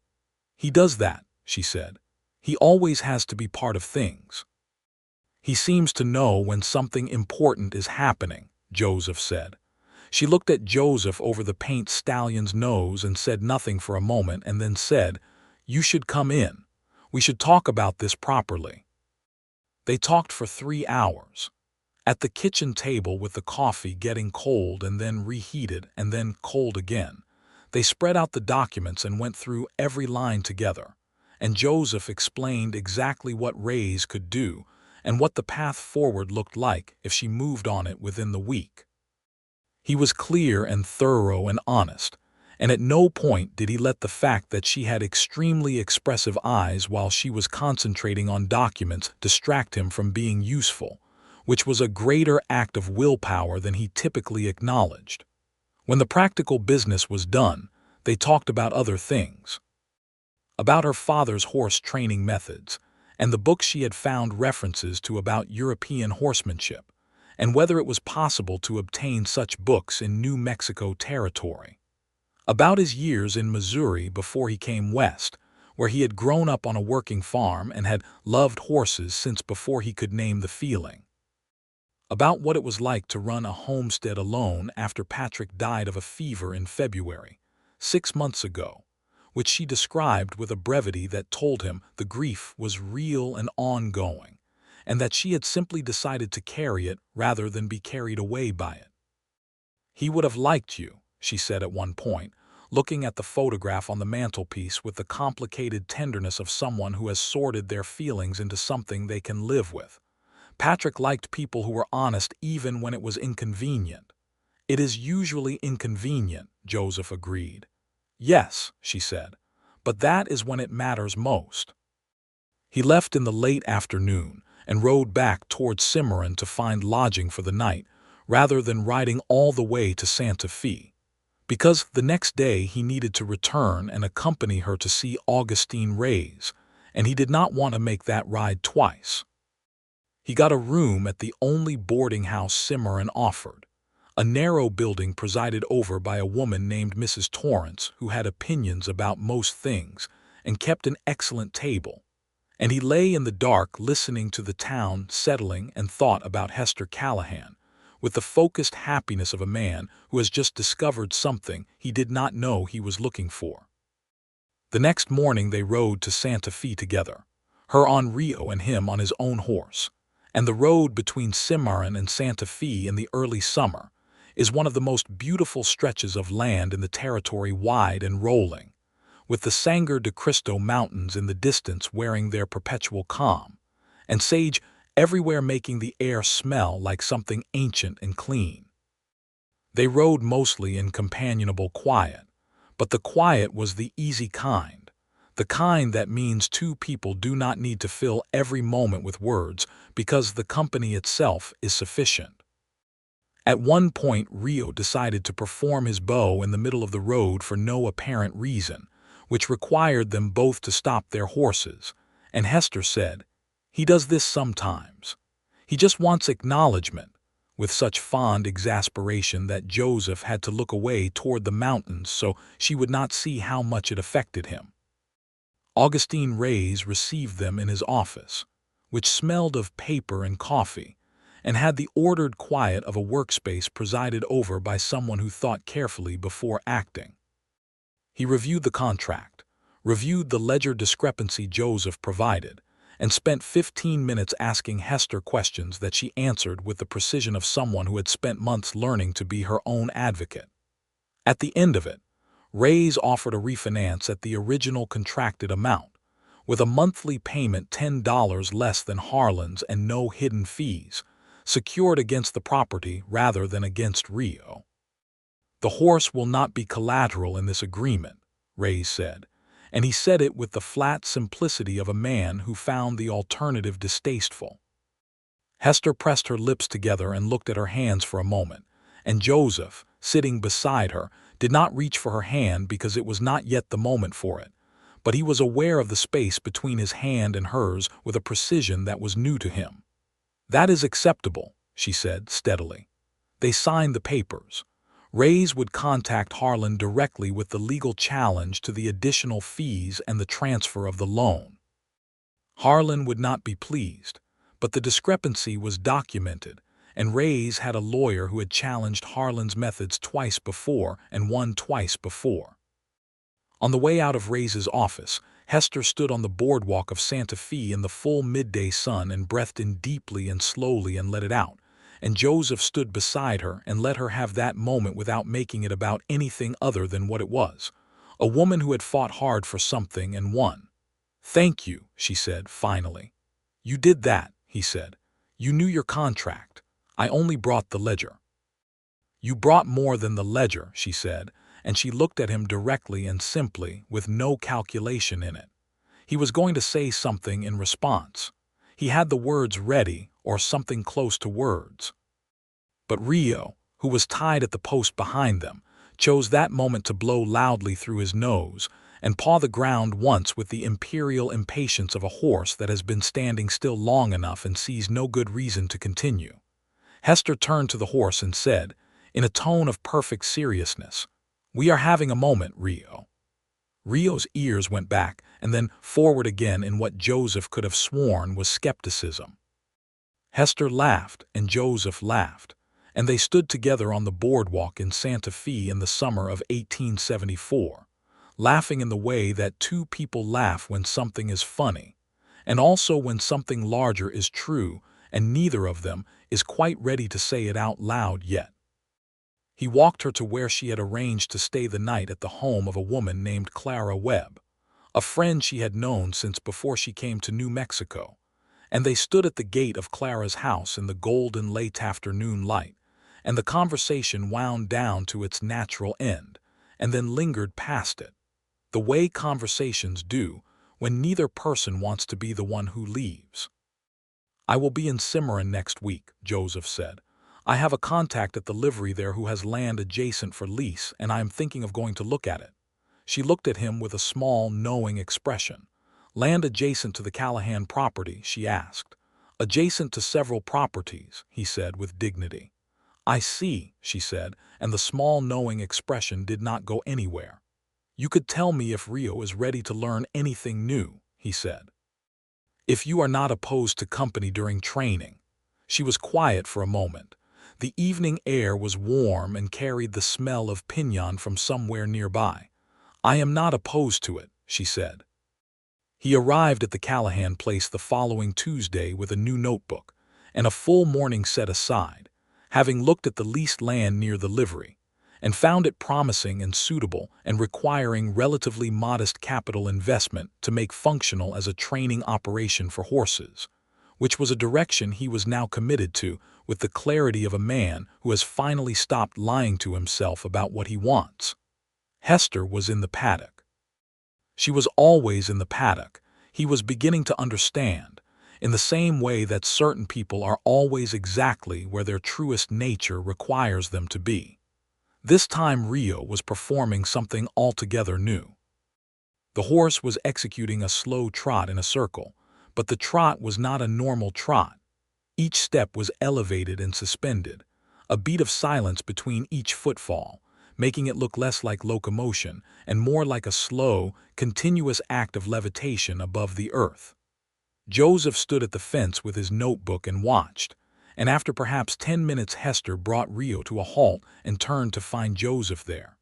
"He does that," she said. "He always has to be part of things." "He seems to know when something important is happening," Joseph said. She looked at Joseph over the paint stallion's nose and said nothing for a moment, and then said, "You should come in. We should talk about this properly." They talked for 3 hours. At the kitchen table, with the coffee getting cold and then reheated and then cold again, they spread out the documents and went through every line together, and Joseph explained exactly what Rays could do and what the path forward looked like if she moved on it within the week. He was clear and thorough and honest, and at no point did he let the fact that she had extremely expressive eyes while she was concentrating on documents distract him from being useful, which was a greater act of willpower than he typically acknowledged. When the practical business was done, they talked about other things. About her father's horse training methods, and the books she had found references to about European horsemanship, and whether it was possible to obtain such books in New Mexico territory. About his years in Missouri before he came west, where he had grown up on a working farm and had loved horses since before he could name the feeling. About what it was like to run a homestead alone after Patrick died of a fever in February, 6 months ago, which she described with a brevity that told him the grief was real and ongoing, and that she had simply decided to carry it rather than be carried away by it. "He would have liked you," she said at one point, looking at the photograph on the mantelpiece with the complicated tenderness of someone who has sorted their feelings into something they can live with. "Patrick liked people who were honest even when it was inconvenient." "It is usually inconvenient," Joseph agreed. "Yes," she said, "but that is when it matters most." He left in the late afternoon and rode back towards Cimarron to find lodging for the night, rather than riding all the way to Santa Fe, because the next day he needed to return and accompany her to see Augustine Rays, and he did not want to make that ride twice. He got a room at the only boarding house Cimarron offered, a narrow building presided over by a woman named Mrs. Torrance who had opinions about most things and kept an excellent table, and he lay in the dark listening to the town settling and thought about Hester Callahan, with the focused happiness of a man who has just discovered something he did not know he was looking for. The next morning they rode to Santa Fe together, her on Rio and him on his own horse, and the road between Cimarron and Santa Fe in the early summer is one of the most beautiful stretches of land in the territory, wide and rolling, with the Sangre de Cristo Mountains in the distance wearing their perpetual calm, and sage everywhere making the air smell like something ancient and clean. They rode mostly in companionable quiet, but the quiet was the easy kind, the kind that means two people do not need to fill every moment with words because the company itself is sufficient. At one point, Rio decided to perform his bow in the middle of the road for no apparent reason, which required them both to stop their horses, and Hester said, "He does this sometimes. He just wants acknowledgement," with such fond exasperation that Joseph had to look away toward the mountains so she would not see how much it affected him. Augustine Rays received them in his office, which smelled of paper and coffee, and had the ordered quiet of a workspace presided over by someone who thought carefully before acting. He reviewed the contract, reviewed the ledger discrepancy Joseph provided, and spent 15 minutes asking Hester questions that she answered with the precision of someone who had spent months learning to be her own advocate. At the end of it, Rays offered a refinance at the original contracted amount, with a monthly payment $10 less than Harlan's and no hidden fees, secured against the property rather than against Rio. "The horse will not be collateral in this agreement," Rays said, and he said it with the flat simplicity of a man who found the alternative distasteful. Hester pressed her lips together and looked at her hands for a moment, and Joseph, sitting beside her, did not reach for her hand because it was not yet the moment for it, but he was aware of the space between his hand and hers with a precision that was new to him. "That is acceptable," she said steadily. They signed the papers. Rays would contact Harlan directly with the legal challenge to the additional fees and the transfer of the loan. Harlan would not be pleased, but the discrepancy was documented, and Rays had a lawyer who had challenged Harlan's methods twice before and won twice before. On the way out of Rays's office, Hester stood on the boardwalk of Santa Fe in the full midday sun and breathed in deeply and slowly and let it out, and Joseph stood beside her and let her have that moment without making it about anything other than what it was, a woman who had fought hard for something and won. "Thank you," she said finally. "You did that," he said. "You knew your contract. I only brought the ledger." "You brought more than the ledger," she said, and she looked at him directly and simply, with no calculation in it. He was going to say something in response. He had the words ready, or something close to words. But Rio, who was tied at the post behind them, chose that moment to blow loudly through his nose and paw the ground once with the imperial impatience of a horse that has been standing still long enough and sees no good reason to continue. Hester turned to the horse and said, in a tone of perfect seriousness, "We are having a moment, Rio." Rio's ears went back and then forward again in what Joseph could have sworn was skepticism. Hester laughed and Joseph laughed, and they stood together on the boardwalk in Santa Fe in the summer of 1874, laughing in the way that two people laugh when something is funny, and also when something larger is true, and neither of them is quite ready to say it out loud yet. He walked her to where she had arranged to stay the night at the home of a woman named Clara Webb, a friend she had known since before she came to New Mexico, and they stood at the gate of Clara's house in the golden late afternoon light, and the conversation wound down to its natural end, and then lingered past it, the way conversations do when neither person wants to be the one who leaves. "I will be in Cimarron next week," Joseph said. "I have a contact at the livery there who has land adjacent for lease, and I am thinking of going to look at it." She looked at him with a small, knowing expression. "Land adjacent to the Callahan property?" she asked. "Adjacent to several properties," he said with dignity. "I see," she said, and the small, knowing expression did not go anywhere. "You could tell me if Rio is ready to learn anything new," he said. "If you are not opposed to company during training." She was quiet for a moment. The evening air was warm and carried the smell of piñon from somewhere nearby. "I am not opposed to it," she said. He arrived at the Callahan place the following Tuesday with a new notebook and a full morning set aside, having looked at the leased land near the livery, and found it promising and suitable and requiring relatively modest capital investment to make functional as a training operation for horses, which was a direction he was now committed to with the clarity of a man who has finally stopped lying to himself about what he wants. Hester was in the paddock. She was always in the paddock, he was beginning to understand, in the same way that certain people are always exactly where their truest nature requires them to be. This time Rio was performing something altogether new. The horse was executing a slow trot in a circle, but the trot was not a normal trot. Each step was elevated and suspended, a beat of silence between each footfall, making it look less like locomotion and more like a slow, continuous act of levitation above the earth. Joseph stood at the fence with his notebook and watched, and after perhaps 10 minutes Hester brought Rio to a halt and turned to find Joseph there.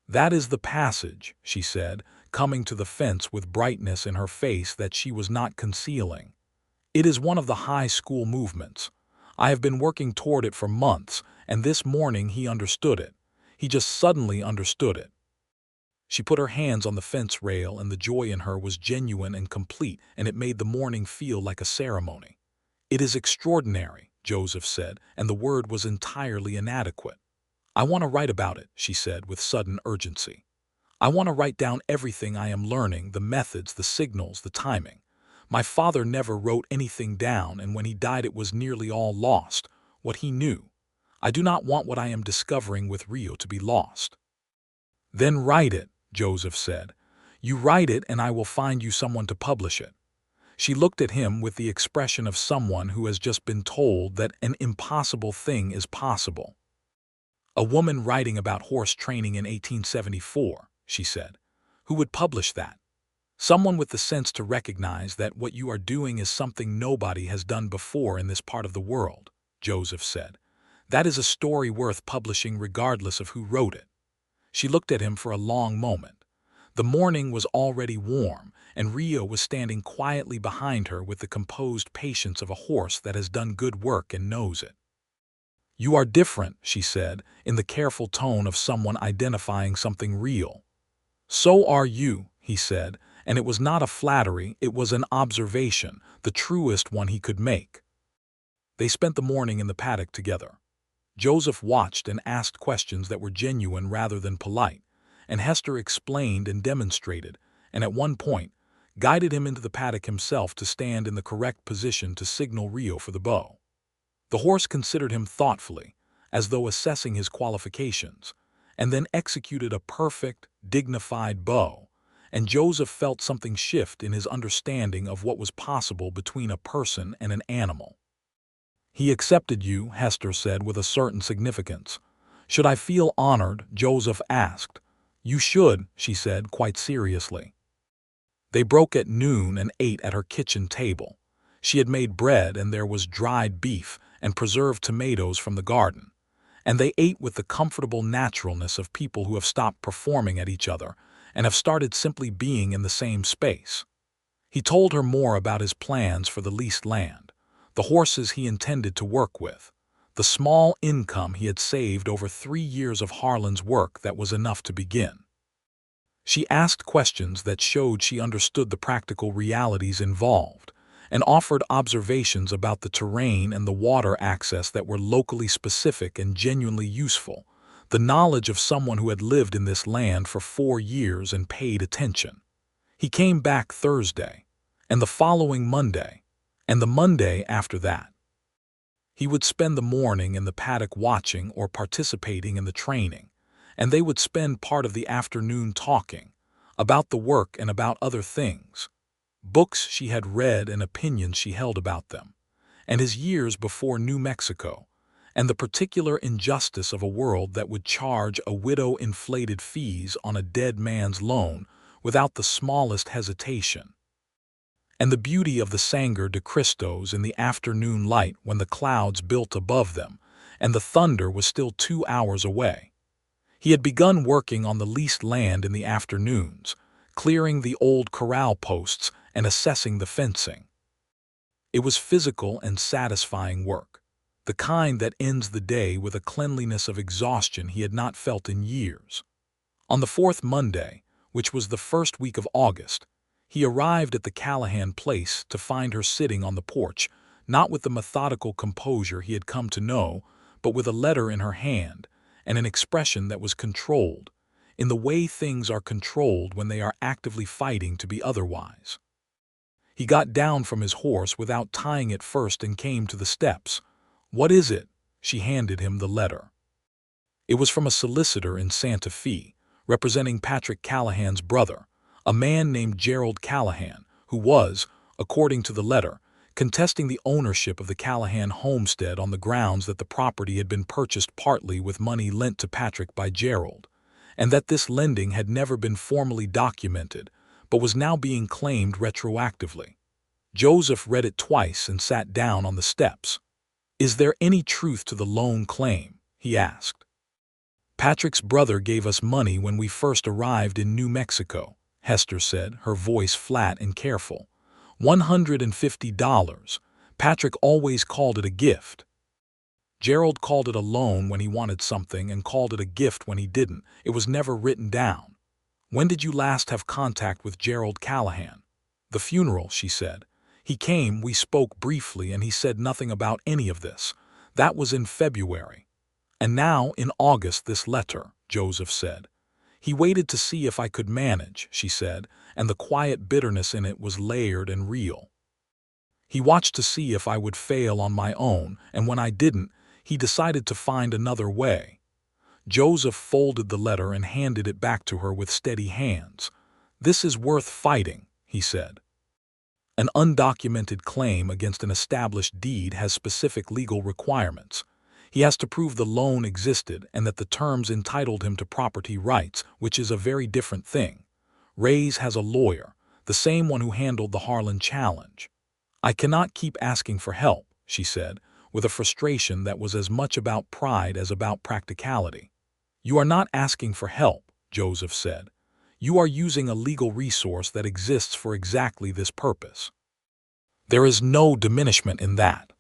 "That is the passage," she said, coming to the fence with brightness in her face that she was not concealing. "It is one of the high school movements. I have been working toward it for months, and this morning he understood it. He just suddenly understood it." She put her hands on the fence rail, and the joy in her was genuine and complete, and it made the morning feel like a ceremony. "It is extraordinary," Joseph said, and the word was entirely inadequate. "I want to write about it," she said with sudden urgency. "I want to write down everything I am learning, the methods, the signals, the timing. My father never wrote anything down, and when he died it was nearly all lost, what he knew. I do not want what I am discovering with Rio to be lost." "Then write it," Joseph said. "You write it and I will find you someone to publish it." She looked at him with the expression of someone who has just been told that an impossible thing is possible. "A woman writing about horse training in 1874, she said. "Who would publish that?" "Someone with the sense to recognize that what you are doing is something nobody has done before in this part of the world," Joseph said. "That is a story worth publishing regardless of who wrote it." She looked at him for a long moment. The morning was already warm, and Rio was standing quietly behind her with the composed patience of a horse that has done good work and knows it. "You are different," she said, in the careful tone of someone identifying something real. "So are you," he said, and it was not a flattery, it was an observation, the truest one he could make. They spent the morning in the paddock together. Joseph watched and asked questions that were genuine rather than polite, and Hester explained and demonstrated, and at one point, guided him into the paddock himself to stand in the correct position to signal Rio for the bow. The horse considered him thoughtfully, as though assessing his qualifications, and then executed a perfect, dignified bow, and Joseph felt something shift in his understanding of what was possible between a person and an animal. "He accepted you," Hester said with a certain significance. "Should I feel honored?" Joseph asked. "You should," she said quite seriously. They broke at noon and ate at her kitchen table. She had made bread and there was dried beef and preserved tomatoes from the garden. And they ate with the comfortable naturalness of people who have stopped performing at each other and have started simply being in the same space. He told her more about his plans for the leased land, the horses he intended to work with, the small income he had saved over 3 years of Harlan's work that was enough to begin. She asked questions that showed she understood the practical realities involved, and offered observations about the terrain and the water access that were locally specific and genuinely useful, the knowledge of someone who had lived in this land for 4 years and paid attention. He came back Thursday, and the following Monday, and the Monday after that. He would spend the morning in the paddock watching or participating in the training, and they would spend part of the afternoon talking about the work and about other things, books she had read and opinions she held about them, and his years before New Mexico, and the particular injustice of a world that would charge a widow inflated fees on a dead man's loan without the smallest hesitation, and the beauty of the Sangre de Cristos in the afternoon light when the clouds built above them and the thunder was still 2 hours away. He had begun working on the leased land in the afternoons, clearing the old corral posts and assessing the fencing. It was physical and satisfying work, the kind that ends the day with a cleanliness of exhaustion he had not felt in years. On the 4th Monday, which was the first week of August, he arrived at the Callahan place to find her sitting on the porch, not with the methodical composure he had come to know, but with a letter in her hand and an expression that was controlled, in the way things are controlled when they are actively fighting to be otherwise. He got down from his horse without tying it first and came to the steps. "What is it?" She handed him the letter. It was from a solicitor in Santa Fe, representing Patrick Callahan's brother, a man named Gerald Callahan, who was, according to the letter, contesting the ownership of the Callahan homestead on the grounds that the property had been purchased partly with money lent to Patrick by Gerald, and that this lending had never been formally documented, but was now being claimed retroactively. Joseph read it twice and sat down on the steps. "Is there any truth to the loan claim?" he asked. "Patrick's brother gave us money when we first arrived in New Mexico," Hester said, her voice flat and careful. $150. Patrick always called it a gift. Gerald called it a loan when he wanted something and called it a gift when he didn't. It was never written down. "When did you last have contact with Gerald Callahan?" "The funeral," she said. "He came, we spoke briefly, and he said nothing about any of this. That was in February. And now, in August, this letter," Joseph said. "He waited to see if I could manage," she said, and the quiet bitterness in it was layered and real. He watched to see if I would fail on my own, and when I didn't, he decided to find another way. Joseph folded the letter and handed it back to her with steady hands. "This is worth fighting," he said. An undocumented claim against an established deed has specific legal requirements. He has to prove the loan existed and that the terms entitled him to property rights, which is a very different thing. Reyes has a lawyer, the same one who handled the Harlan challenge. "I cannot keep asking for help," she said, with a frustration that was as much about pride as about practicality. "You are not asking for help," Joseph said. "You are using a legal resource that exists for exactly this purpose. There is no diminishment in that."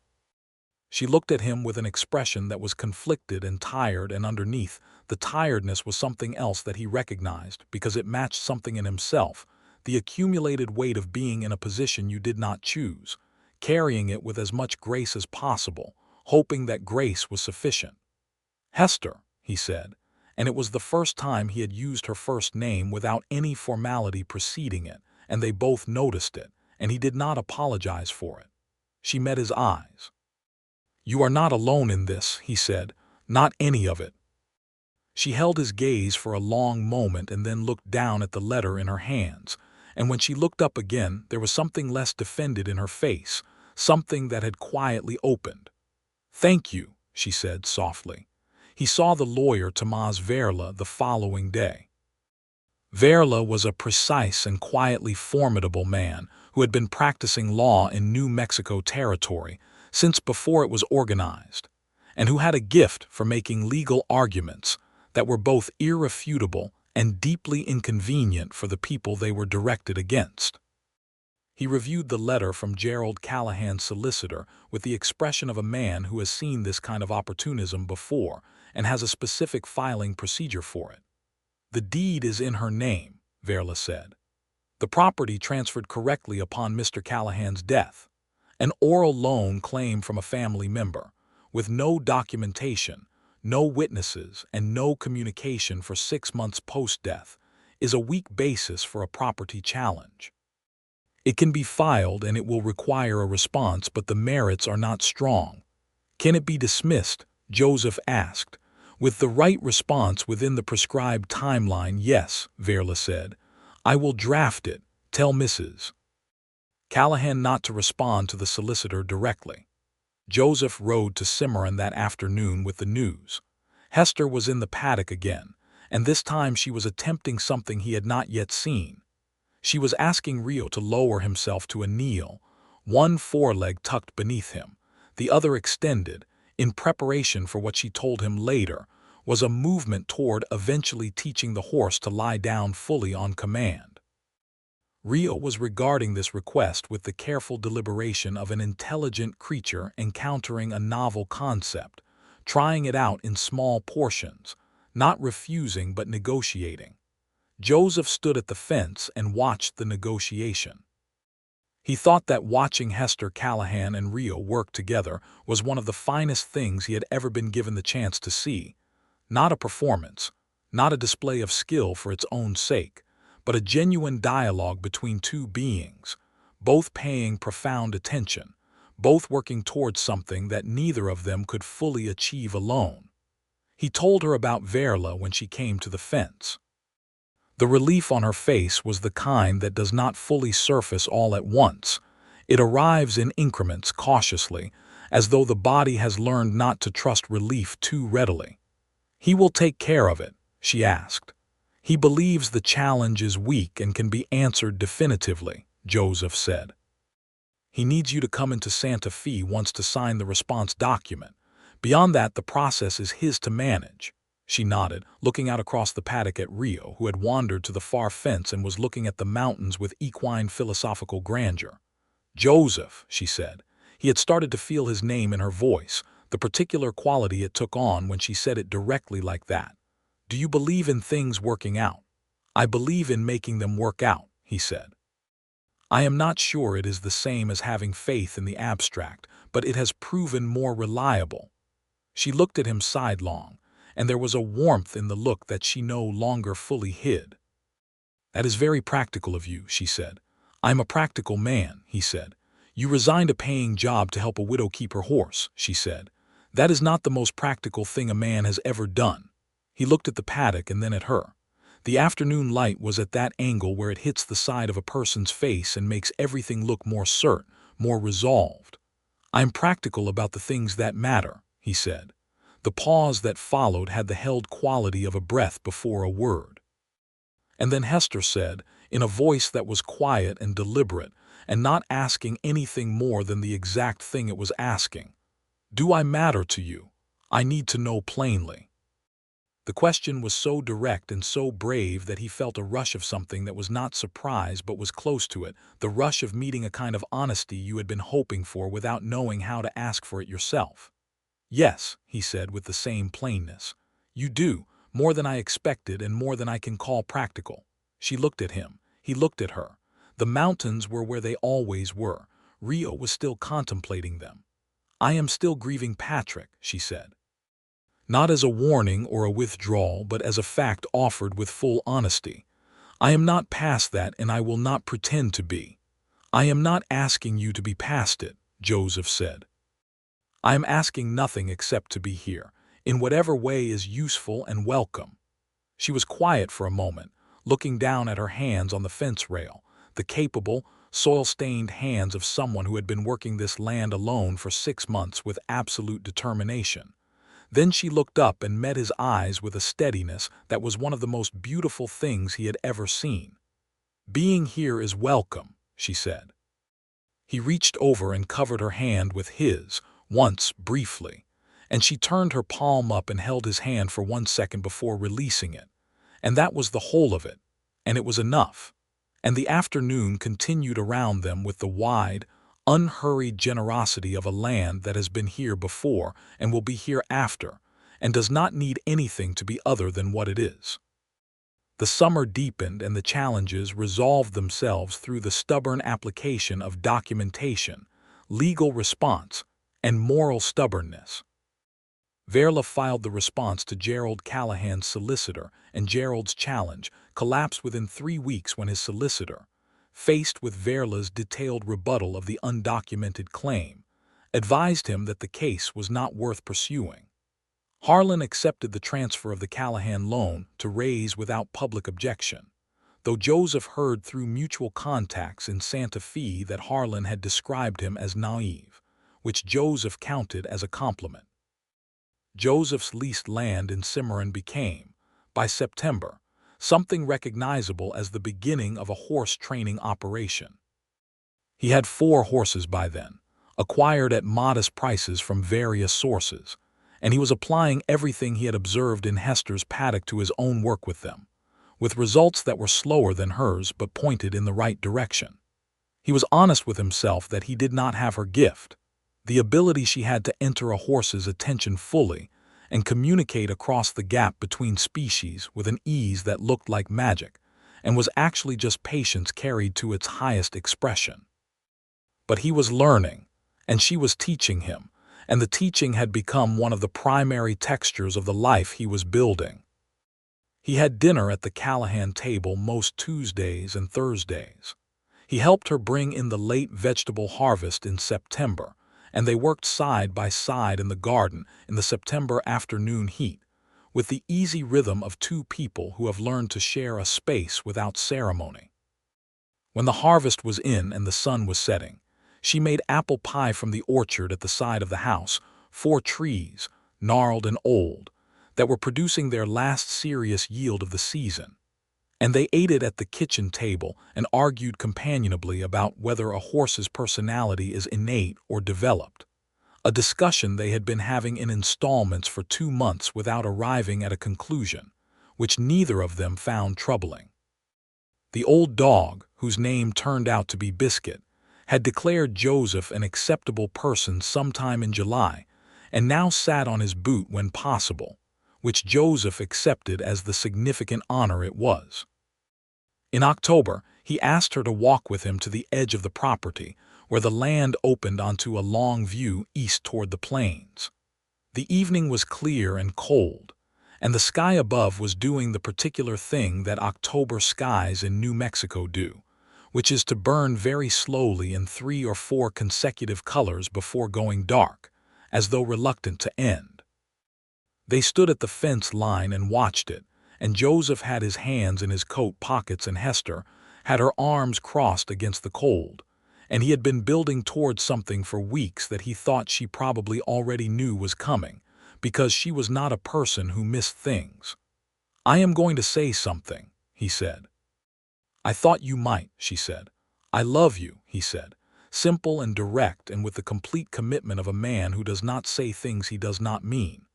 She looked at him with an expression that was conflicted and tired, and underneath the tiredness was something else that he recognized because it matched something in himself, the accumulated weight of being in a position you did not choose, carrying it with as much grace as possible, hoping that grace was sufficient. "Hester," he said, and it was the first time he had used her first name without any formality preceding it, and they both noticed it, and he did not apologize for it. She met his eyes. "You are not alone in this," he said, "not any of it." She held his gaze for a long moment and then looked down at the letter in her hands, and when she looked up again there was something less defended in her face, something that had quietly opened. "Thank you," she said softly. He saw the lawyer Tomás Verla the following day. Verla was a precise and quietly formidable man who had been practicing law in New Mexico territory since before it was organized, and who had a gift for making legal arguments that were both irrefutable and deeply inconvenient for the people they were directed against. He reviewed the letter from Gerald Callahan's solicitor with the expression of a man who has seen this kind of opportunism before and has a specific filing procedure for it. "The deed is in her name," Verla said. "The property transferred correctly upon Mr. Callahan's death. An oral loan claim from a family member, with no documentation, no witnesses, and no communication for 6 months post-death, is a weak basis for a property challenge. It can be filed and it will require a response, but the merits are not strong." "Can it be dismissed?" Joseph asked. "With the right response within the prescribed timeline, yes," Verla said. "I will draft it. Tell Mrs. Callahan not to respond to the solicitor directly." Joseph rode to Cimarron that afternoon with the news. Hester was in the paddock again, and this time she was attempting something he had not yet seen. She was asking Rio to lower himself to a kneel, one foreleg tucked beneath him, the other extended, in preparation for what she told him later was a movement toward eventually teaching the horse to lie down fully on command. Rio was regarding this request with the careful deliberation of an intelligent creature encountering a novel concept, trying it out in small portions, not refusing but negotiating. Joseph stood at the fence and watched the negotiation. He thought that watching Hester Callahan and Rio work together was one of the finest things he had ever been given the chance to see. Not a performance, not a display of skill for its own sake, but a genuine dialogue between two beings, both paying profound attention, both working towards something that neither of them could fully achieve alone. He told her about Verla when she came to the fence. The relief on her face was the kind that does not fully surface all at once. It arrives in increments cautiously, as though the body has learned not to trust relief too readily. "He will take care of it?" she asked. "He believes the challenge is weak and can be answered definitively," Joseph said. "He needs you to come into Santa Fe once to sign the response document. Beyond that, the process is his to manage." She nodded, looking out across the paddock at Rio, who had wandered to the far fence and was looking at the mountains with equine philosophical grandeur. "Joseph," she said. He had started to feel his name in her voice, the particular quality it took on when she said it directly like that. "Do you believe in things working out?" "I believe in making them work out," he said. "I am not sure it is the same as having faith in the abstract, but it has proven more reliable." She looked at him sidelong, and there was a warmth in the look that she no longer fully hid. "That is very practical of you," she said. "I'm a practical man," he said. "You resigned a paying job to help a widow keep her horse," she said. "That is not the most practical thing a man has ever done." He looked at the paddock and then at her. The afternoon light was at that angle where it hits the side of a person's face and makes everything look more certain, more resolved. "I'm practical about the things that matter," he said. The pause that followed had the held quality of a breath before a word. And then Hester said, in a voice that was quiet and deliberate, and not asking anything more than the exact thing it was asking, "Do I matter to you? I need to know plainly." The question was so direct and so brave that he felt a rush of something that was not surprise but was close to it, the rush of meeting a kind of honesty you had been hoping for without knowing how to ask for it yourself. "Yes," he said with the same plainness. "You do, more than I expected and more than I can call practical." She looked at him. He looked at her. The mountains were where they always were. Rio was still contemplating them. "I am still grieving Patrick," she said. Not as a warning or a withdrawal, but as a fact offered with full honesty. "I am not past that, and I will not pretend to be." "I am not asking you to be past it," Joseph said. "I am asking nothing except to be here, in whatever way is useful and welcome." She was quiet for a moment, looking down at her hands on the fence rail, the capable, soil-stained hands of someone who had been working this land alone for 6 months with absolute determination. Then she looked up and met his eyes with a steadiness that was one of the most beautiful things he had ever seen. "Being here is welcome," she said. He reached over and covered her hand with his, once briefly, and she turned her palm up and held his hand for 1 second before releasing it. And that was the whole of it, and it was enough. And the afternoon continued around them with the wide, unhurried generosity of a land that has been here before and will be here after, and does not need anything to be other than what it is. The summer deepened and the challenges resolved themselves through the stubborn application of documentation, legal response, and moral stubbornness. Verla filed the response to Gerald Callahan's solicitor, and Gerald's challenge collapsed within 3 weeks when his solicitor, faced with Verla's detailed rebuttal of the undocumented claim, advised him that the case was not worth pursuing. Harlan accepted the transfer of the Callahan loan to raise without public objection, though Joseph heard through mutual contacts in Santa Fe that Harlan had described him as naive, which Joseph counted as a compliment. Joseph's leased land in Cimarron became, by September, something recognizable as the beginning of a horse training operation. He had 4 horses by then, acquired at modest prices from various sources, and he was applying everything he had observed in Hester's paddock to his own work with them, with results that were slower than hers but pointed in the right direction. He was honest with himself that he did not have her gift, the ability she had to enter a horse's attention fully and communicate across the gap between species with an ease that looked like magic and was actually just patience carried to its highest expression. But he was learning, and she was teaching him, and the teaching had become one of the primary textures of the life he was building. He had dinner at the Callahan table most Tuesdays and Thursdays. He helped her bring in the late vegetable harvest in September, and they worked side by side in the garden in the September afternoon heat, with the easy rhythm of 2 people who have learned to share a space without ceremony. When the harvest was in and the sun was setting, she made apple pie from the orchard at the side of the house, 4 trees, gnarled and old, that were producing their last serious yield of the season. And they ate it at the kitchen table and argued companionably about whether a horse's personality is innate or developed, a discussion they had been having in installments for 2 months without arriving at a conclusion, which neither of them found troubling. The old dog, whose name turned out to be Biscuit, had declared Joseph an acceptable person sometime in July, and now sat on his boot when possible, which Joseph accepted as the significant honor it was. In October, he asked her to walk with him to the edge of the property, where the land opened onto a long view east toward the plains. The evening was clear and cold, and the sky above was doing the particular thing that October skies in New Mexico do, which is to burn very slowly in 3 or 4 consecutive colors before going dark, as though reluctant to end. They stood at the fence line and watched it, and Joseph had his hands in his coat pockets and Hester had her arms crossed against the cold, and he had been building towards something for weeks that he thought she probably already knew was coming, because she was not a person who missed things. "I am going to say something," he said. "I thought you might," she said. "I love you," he said, simple and direct and with the complete commitment of a man who does not say things he does not mean.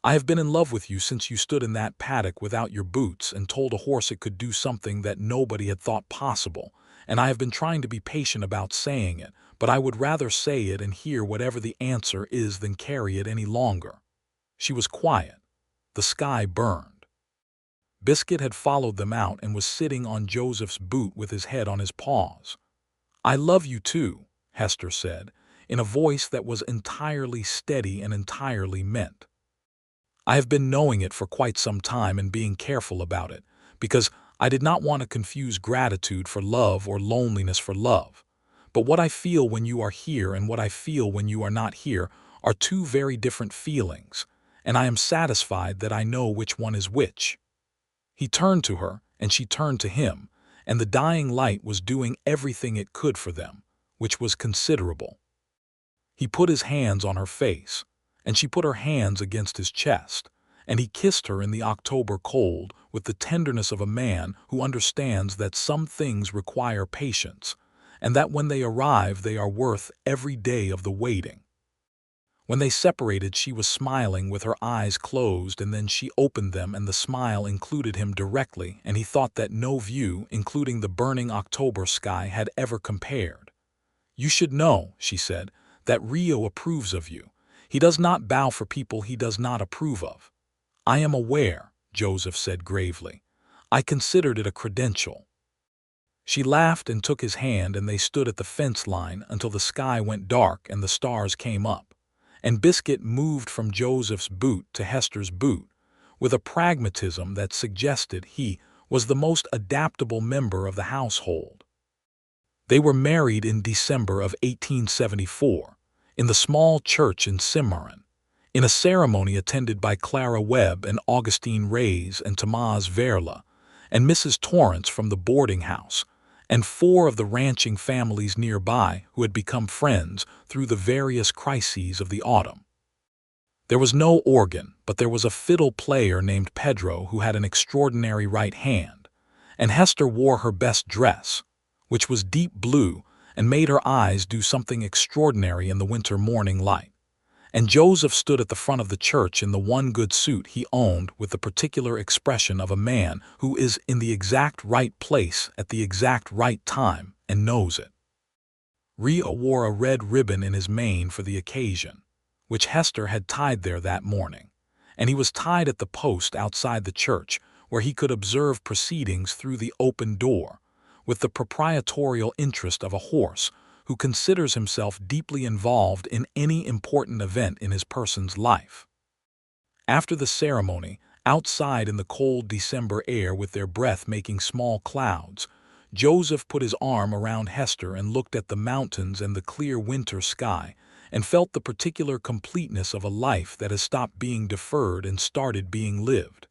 "I have been in love with you since you stood in that paddock without your boots and told a horse it could do something that nobody had thought possible, and I have been trying to be patient about saying it, but I would rather say it and hear whatever the answer is than carry it any longer." She was quiet. The sky burned. Biscuit had followed them out and was sitting on Joseph's boot with his head on his paws. "I love you too," Hester said, in a voice that was entirely steady and entirely meant. "I have been knowing it for quite some time and being careful about it, because I did not want to confuse gratitude for love or loneliness for love. But what I feel when you are here and what I feel when you are not here are two very different feelings, and I am satisfied that I know which one is which." He turned to her, and she turned to him, and the dying light was doing everything it could for them, which was considerable. He put his hands on her face, and she put her hands against his chest, and he kissed her in the October cold with the tenderness of a man who understands that some things require patience, and that when they arrive they are worth every day of the waiting. When they separated, she was smiling with her eyes closed, and then she opened them and the smile included him directly, and he thought that no view, including the burning October sky, had ever compared. "You should know," she said, "that Rio approves of you. He does not bow for people he does not approve of." "I am aware," Joseph said gravely. "I considered it a credential." She laughed and took his hand, and they stood at the fence line until the sky went dark and the stars came up, and Biscuit moved from Joseph's boot to Hester's boot with a pragmatism that suggested he was the most adaptable member of the household. They were married in December of 1874 in the small church in Cimarron, in a ceremony attended by Clara Webb and Augustine Reyes and Tomás Verla and Mrs. Torrance from the boarding house, and 4 of the ranching families nearby who had become friends through the various crises of the autumn. There was no organ, but there was a fiddle player named Pedro who had an extraordinary right hand, and Hester wore her best dress, which was deep blue and made her eyes do something extraordinary in the winter morning light. And Joseph stood at the front of the church in the one good suit he owned with the particular expression of a man who is in the exact right place at the exact right time and knows it. Rio wore a red ribbon in his mane for the occasion, which Hester had tied there that morning, and he was tied at the post outside the church where he could observe proceedings through the open door, with the proprietorial interest of a horse who considers himself deeply involved in any important event in his person's life. After the ceremony, outside in the cold December air with their breath making small clouds, Joseph put his arm around Hester and looked at the mountains and the clear winter sky and felt the particular completeness of a life that has stopped being deferred and started being lived.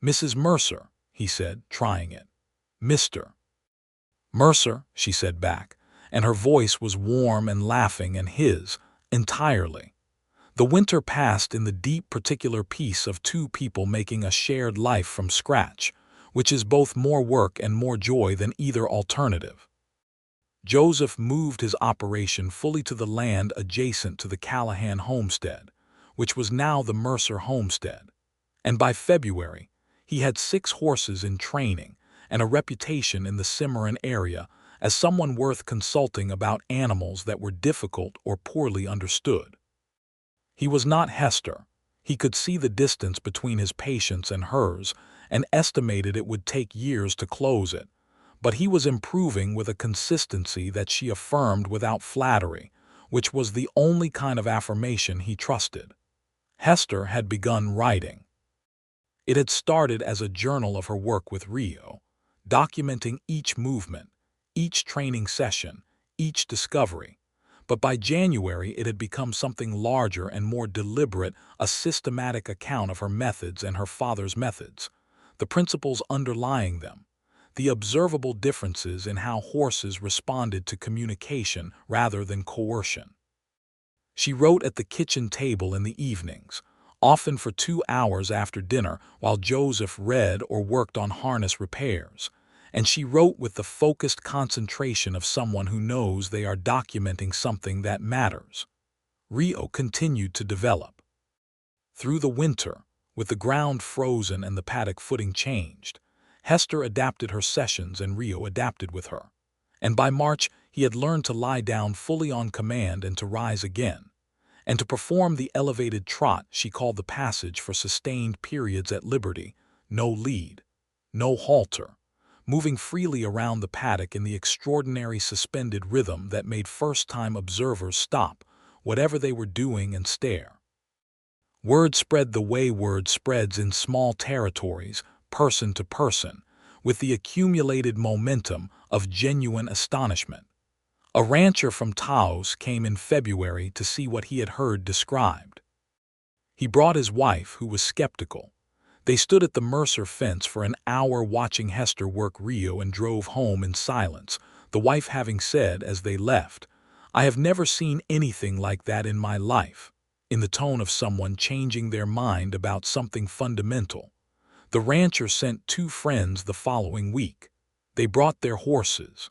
"Mrs. Mercer," he said, trying it. "Mr. Mercer," she said back, and her voice was warm and laughing, and his, entirely. The winter passed in the deep particular peace of 2 people making a shared life from scratch, which is both more work and more joy than either alternative. Joseph moved his operation fully to the land adjacent to the Callahan homestead, which was now the Mercer homestead, and by February he had 6 horses in training and a reputation in the Cimarron area as someone worth consulting about animals that were difficult or poorly understood. He was not Hester. He could see the distance between his patients and hers and estimated it would take years to close it, but he was improving with a consistency that she affirmed without flattery, which was the only kind of affirmation he trusted. Hester had begun writing. It had started as a journal of her work with Rio, documenting each movement, each training session, each discovery. But by January it had become something larger and more deliberate, a systematic account of her methods and her father's methods, the principles underlying them, the observable differences in how horses responded to communication rather than coercion. She wrote at the kitchen table in the evenings, often for 2 hours after dinner while Joseph read or worked on harness repairs, and she wrote with the focused concentration of someone who knows they are documenting something that matters. Rio continued to develop. Through the winter, with the ground frozen and the paddock footing changed, Hester adapted her sessions and Rio adapted with her. And by March, he had learned to lie down fully on command and to rise again, and to perform the elevated trot she called the passage for sustained periods at liberty, no lead, no halter, moving freely around the paddock in the extraordinary suspended rhythm that made first-time observers stop whatever they were doing and stare. Word spread the way word spreads in small territories, person to person, with the accumulated momentum of genuine astonishment. A rancher from Taos came in February to see what he had heard described. He brought his wife, who was skeptical. They stood at the Mercer fence for an hour watching Hester work Rio and drove home in silence, the wife having said as they left, "I have never seen anything like that in my life," in the tone of someone changing their mind about something fundamental. The rancher sent 2 friends the following week. They brought their horses.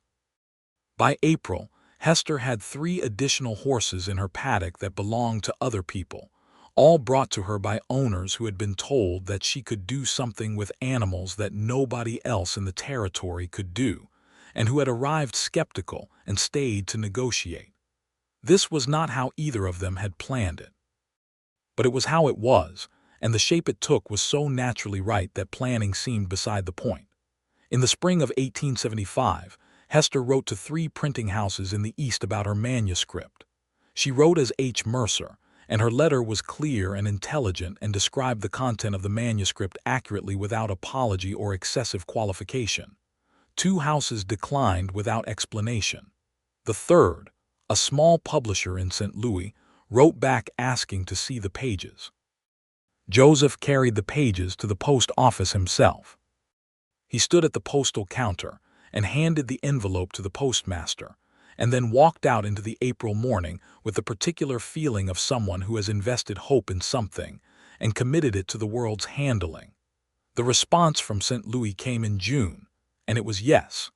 By April, Hester had 3 additional horses in her paddock that belonged to other people, all brought to her by owners who had been told that she could do something with animals that nobody else in the territory could do, and who had arrived skeptical and stayed to negotiate. This was not how either of them had planned it. But it was how it was, and the shape it took was so naturally right that planning seemed beside the point. In the spring of 1875, Hester wrote to 3 printing houses in the East about her manuscript. She wrote as H. Mercer, and her letter was clear and intelligent and described the content of the manuscript accurately without apology or excessive qualification. 2 houses declined without explanation. The third, a small publisher in St. Louis, wrote back asking to see the pages. Joseph carried the pages to the post office himself. He stood at the postal counter and handed the envelope to the postmaster, and then walked out into the April morning with the particular feeling of someone who has invested hope in something and committed it to the world's handling. The response from St. Louis came in June, and it was yes.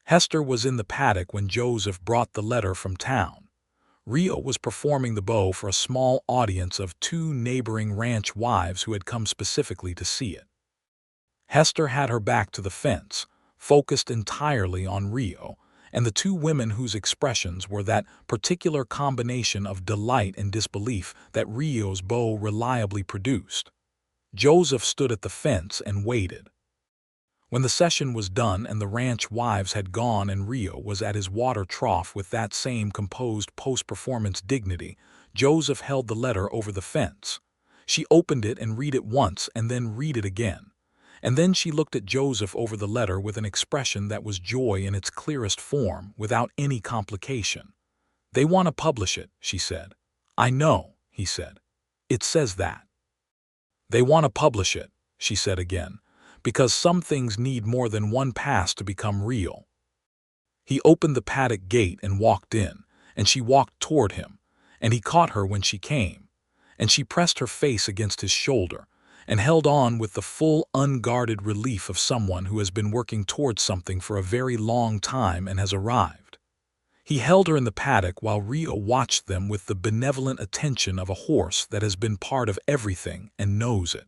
Hester was in the paddock when Joseph brought the letter from town. Rio was performing the bow for a small audience of 2 neighboring ranch wives who had come specifically to see it. Hester had her back to the fence, focused entirely on Rio, and the 2 women whose expressions were that particular combination of delight and disbelief that Rio's bow reliably produced. Joseph stood at the fence and waited. When the session was done and the ranch wives had gone and Rio was at his water trough with that same composed post-performance dignity, Joseph held the letter over the fence. She opened it and read it once and then read it again. And then she looked at Joseph over the letter with an expression that was joy in its clearest form, without any complication. "They want to publish it," she said. "I know," he said. "It says that." "They want to publish it," she said again, "because some things need more than one pass to become real." He opened the paddock gate and walked in, and she walked toward him, and he caught her when she came, and she pressed her face against his shoulder, and held on with the full, unguarded relief of someone who has been working towards something for a very long time and has arrived. He held her in the paddock while Rio watched them with the benevolent attention of a horse that has been part of everything and knows it.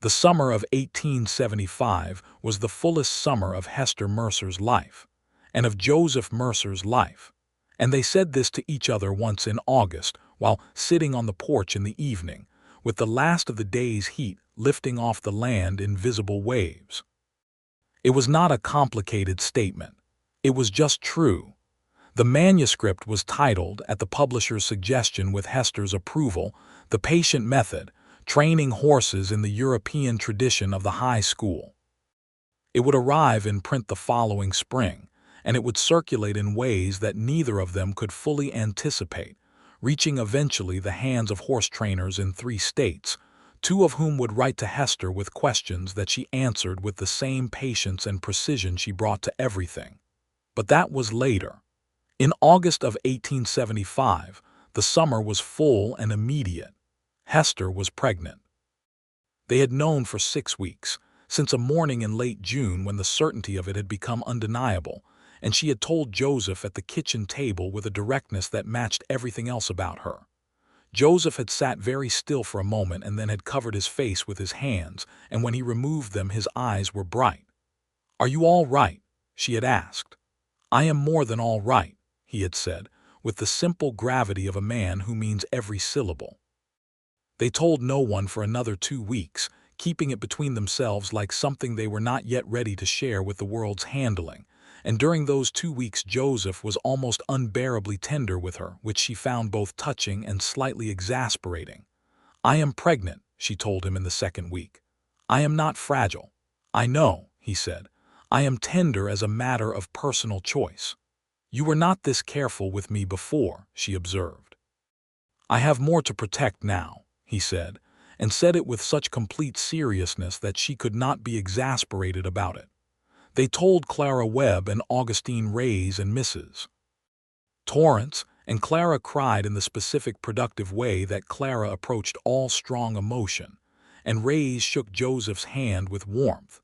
The summer of 1875 was the fullest summer of Hester Mercer's life, and of Joseph Mercer's life, and they said this to each other once in August while sitting on the porch in the evening, with the last of the day's heat lifting off the land in visible waves. It was not a complicated statement. It was just true. The manuscript was titled, at the publisher's suggestion with Hester's approval, "The Patient Method, Training Horses in the European Tradition of the High School." It would arrive in print the following spring, and it would circulate in ways that neither of them could fully anticipate, reaching eventually the hands of horse trainers in 3 states, 2 of whom would write to Hester with questions that she answered with the same patience and precision she brought to everything. But that was later. In August of 1875, the summer was full and immediate. Hester was pregnant. They had known for 6 weeks, since a morning in late June when the certainty of it had become undeniable, and she had told Joseph at the kitchen table with a directness that matched everything else about her. Joseph had sat very still for a moment and then had covered his face with his hands, and when he removed them his eyes were bright. "Are you all right?" she had asked. "I am more than all right," he had said, with the simple gravity of a man who means every syllable. They told no one for another 2 weeks, keeping it between themselves like something they were not yet ready to share with the world's handling, and during those 2 weeks Joseph was almost unbearably tender with her, which she found both touching and slightly exasperating. "I am pregnant," she told him in the 2nd week. "I am not fragile." "I know," he said. "I am tender as a matter of personal choice." "You were not this careful with me before," she observed. "I have more to protect now," he said, and said it with such complete seriousness that she could not be exasperated about it. They told Clara Webb and Augustine Reyes and Mrs. Torrance, and Clara cried in the specific productive way that Clara approached all strong emotion, and Reyes shook Joseph's hand with warmth,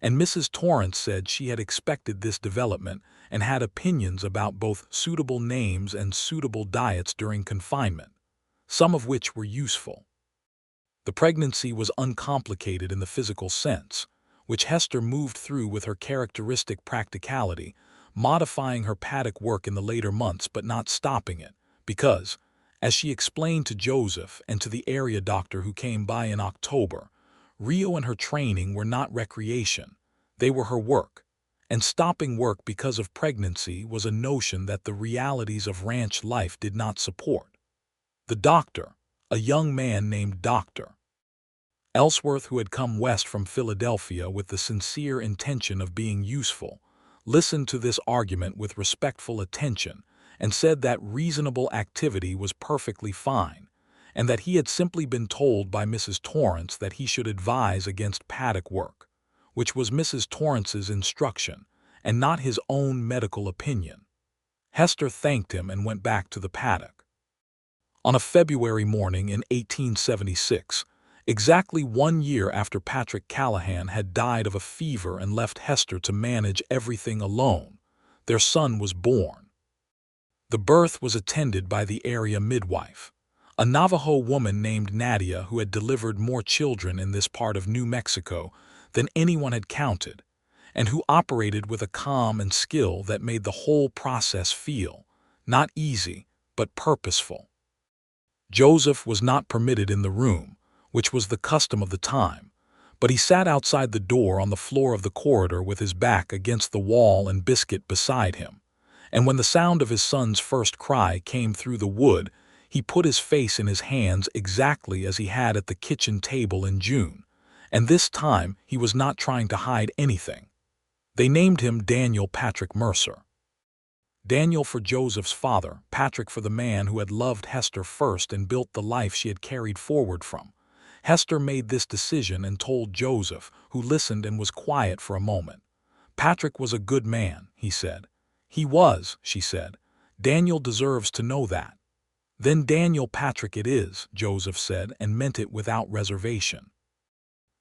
and Mrs. Torrance said she had expected this development and had opinions about both suitable names and suitable diets during confinement, some of which were useful. The pregnancy was uncomplicated in the physical sense, which Hester moved through with her characteristic practicality, modifying her paddock work in the later months but not stopping it, because, as she explained to Joseph and to the area doctor who came by in October, Rio and her training were not recreation, they were her work, and stopping work because of pregnancy was a notion that the realities of ranch life did not support. The doctor, a young man named Dr. Ellsworth, who had come west from Philadelphia with the sincere intention of being useful, listened to this argument with respectful attention and said that reasonable activity was perfectly fine, and that he had simply been told by Mrs. Torrance that he should advise against paddock work, which was Mrs. Torrance's instruction and not his own medical opinion. Hester thanked him and went back to the paddock. On a February morning in 1876, exactly 1 year after Patrick Callahan had died of a fever and left Hester to manage everything alone, their son was born. The birth was attended by the area midwife, a Navajo woman named Nadia who had delivered more children in this part of New Mexico than anyone had counted, and who operated with a calm and skill that made the whole process feel, not easy, but purposeful. Joseph was not permitted in the room, which was the custom of the time, but he sat outside the door on the floor of the corridor with his back against the wall and Biscuit beside him, and when the sound of his son's first cry came through the wood, he put his face in his hands exactly as he had at the kitchen table in June, and this time he was not trying to hide anything. They named him Daniel Patrick Mercer. Daniel for Joseph's father, Patrick for the man who had loved Hester first and built the life she had carried forward from. Hester made this decision and told Joseph, who listened and was quiet for a moment. "Patrick was a good man," he said. "He was," she said. "Daniel deserves to know that." "Then Daniel Patrick it is," Joseph said, and meant it without reservation.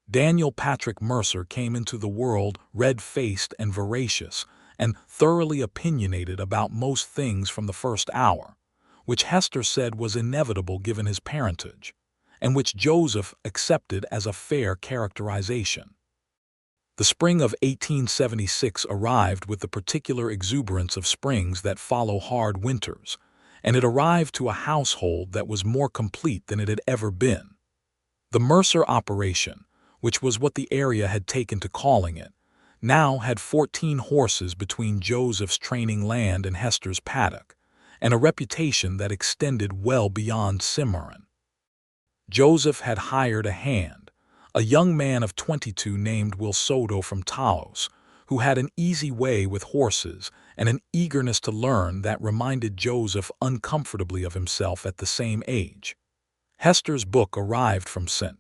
Daniel Patrick Mercer came into the world red-faced and voracious, and thoroughly opinionated about most things from the first hour, which Hester said was inevitable given his parentage, and which Joseph accepted as a fair characterization. The spring of 1876 arrived with the particular exuberance of springs that follow hard winters, and it arrived to a household that was more complete than it had ever been. The Mercer operation, which was what the area had taken to calling it, now had 14 horses between Joseph's training land and Hester's paddock, and a reputation that extended well beyond Cimarron. Joseph had hired a hand, a young man of 22 named Will Soto from Taos, who had an easy way with horses and an eagerness to learn that reminded Joseph uncomfortably of himself at the same age. Hester's book arrived from St.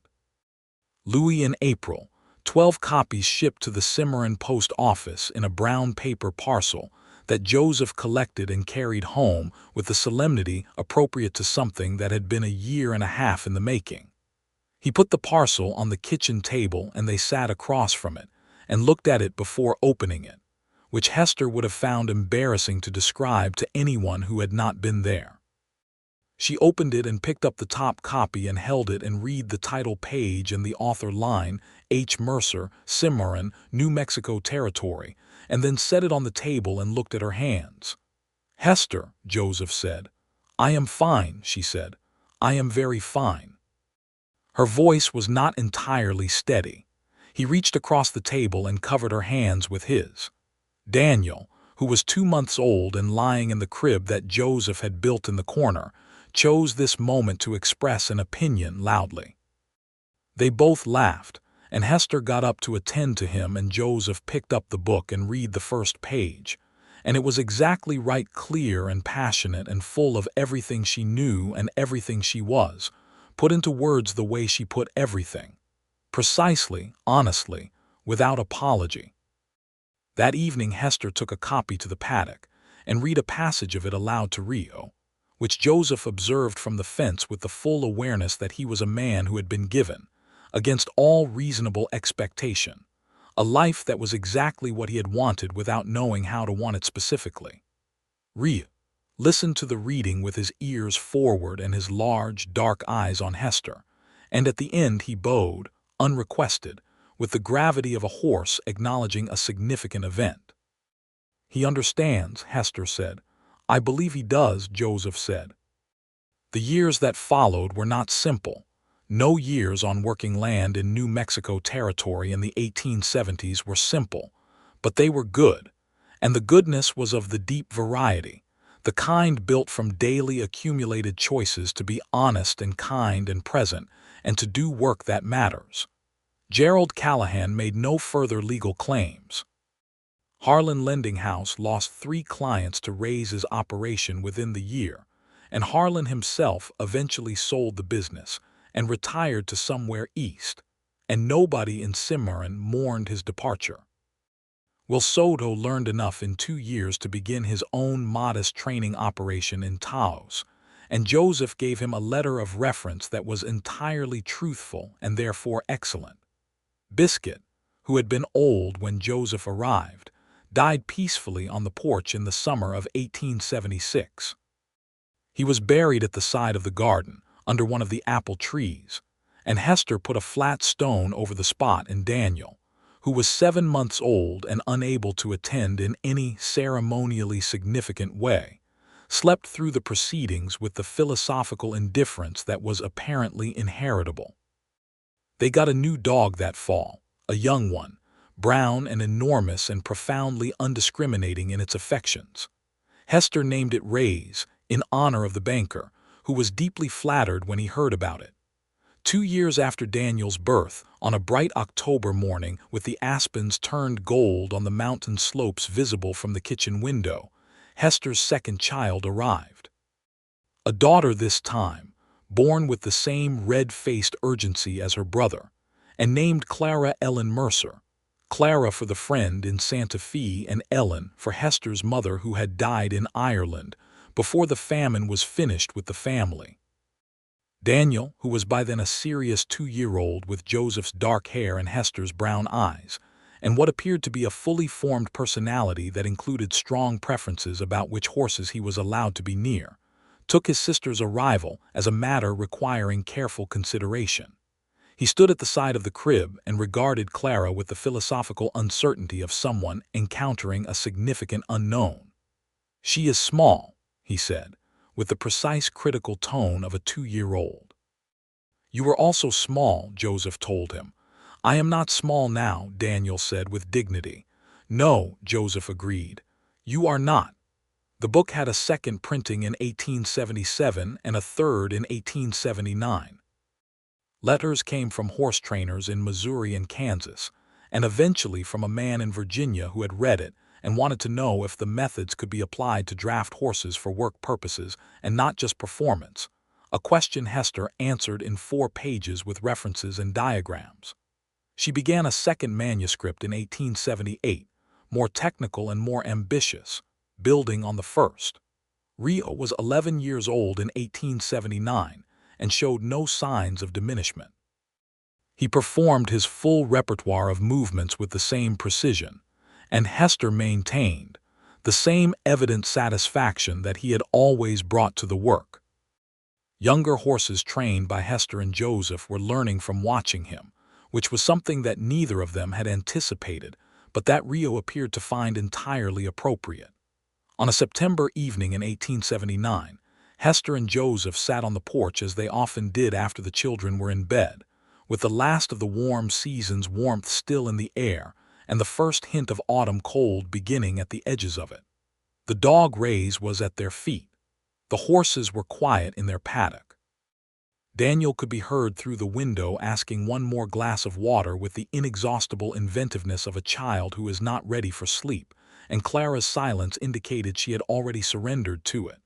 Louis in April, 12 copies shipped to the Cimarron post office in a brown paper parcel that Joseph collected and carried home with the solemnity appropriate to something that had been a year and a half in the making. He put the parcel on the kitchen table and they sat across from it and looked at it before opening it, which Hester would have found embarrassing to describe to anyone who had not been there. She opened it and picked up the top copy and held it and read the title page and the author line, H. Mercer, Cimarron, New Mexico Territory, and then set it on the table and looked at her hands. "Hester," Joseph said. "I am fine," she said. "I am very fine." Her voice was not entirely steady. He reached across the table and covered her hands with his. Daniel, who was 2 months old and lying in the crib that Joseph had built in the corner, chose this moment to express an opinion loudly. They both laughed, and Hester got up to attend to him and Joseph picked up the book and read the first page, and it was exactly right, clear and passionate and full of everything she knew and everything she was, put into words the way she put everything. Precisely, honestly, without apology. That evening Hester took a copy to the Paddock and read a passage of it aloud to Rio, which Joseph observed from the fence with the full awareness that he was a man who had been given, against all reasonable expectation, a life that was exactly what he had wanted without knowing how to want it specifically. Rio listened to the reading with his ears forward and his large, dark eyes on Hester, and at the end he bowed, unrequested, with the gravity of a horse acknowledging a significant event. "He understands," Hester said. "I believe he does," Joseph said. The years that followed were not simple. No years on working land in New Mexico Territory in the 1870s were simple, but they were good, and the goodness was of the deep variety, the kind built from daily accumulated choices to be honest and kind and present, and to do work that matters. Gerald Callahan made no further legal claims. Harlan Lending House lost 3 clients to raise his operation within the year, and Harlan himself eventually sold the business and retired to somewhere east, and nobody in Cimarron mourned his departure. Will Soto learned enough in 2 years to begin his own modest training operation in Taos, and Joseph gave him a letter of reference that was entirely truthful and therefore excellent. Biscuit, who had been old when Joseph arrived, died peacefully on the porch in the summer of 1876. He was buried at the side of the garden, under one of the apple trees, and Hester put a flat stone over the spot, and Daniel, who was 7 months old and unable to attend in any ceremonially significant way, slept through the proceedings with the philosophical indifference that was apparently inheritable. They got a new dog that fall, a young one, brown and enormous and profoundly undiscriminating in its affections. Hester named it Rays, in honor of the banker, who was deeply flattered when he heard about it. 2 years after Daniel's birth, on a bright October morning with the aspens turned gold on the mountain slopes visible from the kitchen window, Hester's second child arrived. A daughter this time, born with the same red-faced urgency as her brother, and named Clara Ellen Mercer, Clara for the friend in Santa Fe and Ellen for Hester's mother who had died in Ireland before the famine was finished with the family. Daniel, who was by then a serious 2-year-old with Joseph's dark hair and Hester's brown eyes, and what appeared to be a fully formed personality that included strong preferences about which horses he was allowed to be near, took his sister's arrival as a matter requiring careful consideration. He stood at the side of the crib and regarded Clara with the philosophical uncertainty of someone encountering a significant unknown. "She is small," he said, with the precise critical tone of a 2-year-old. "You are also small," Joseph told him. "I am not small now," Daniel said with dignity. "No," Joseph agreed. "You are not." The book had a second printing in 1877 and a third in 1879. Letters came from horse trainers in Missouri and Kansas, and eventually from a man in Virginia who had read it and wanted to know if the methods could be applied to draft horses for work purposes and not just performance, a question Hester answered in 4 pages with references and diagrams. She began a second manuscript in 1878, more technical and more ambitious, building on the first. Rio was 11 years old in 1879 and showed no signs of diminishment. He performed his full repertoire of movements with the same precision, and Hester maintained the same evident satisfaction that he had always brought to the work. Younger horses trained by Hester and Joseph were learning from watching him, which was something that neither of them had anticipated, but that Rio appeared to find entirely appropriate. On a September evening in 1879, Hester and Joseph sat on the porch as they often did after the children were in bed, with the last of the warm season's warmth still in the air and the first hint of autumn cold beginning at the edges of it. The dog Rays was at their feet. The horses were quiet in their paddock. Daniel could be heard through the window asking one more glass of water with the inexhaustible inventiveness of a child who is not ready for sleep, and Clara's silence indicated she had already surrendered to it.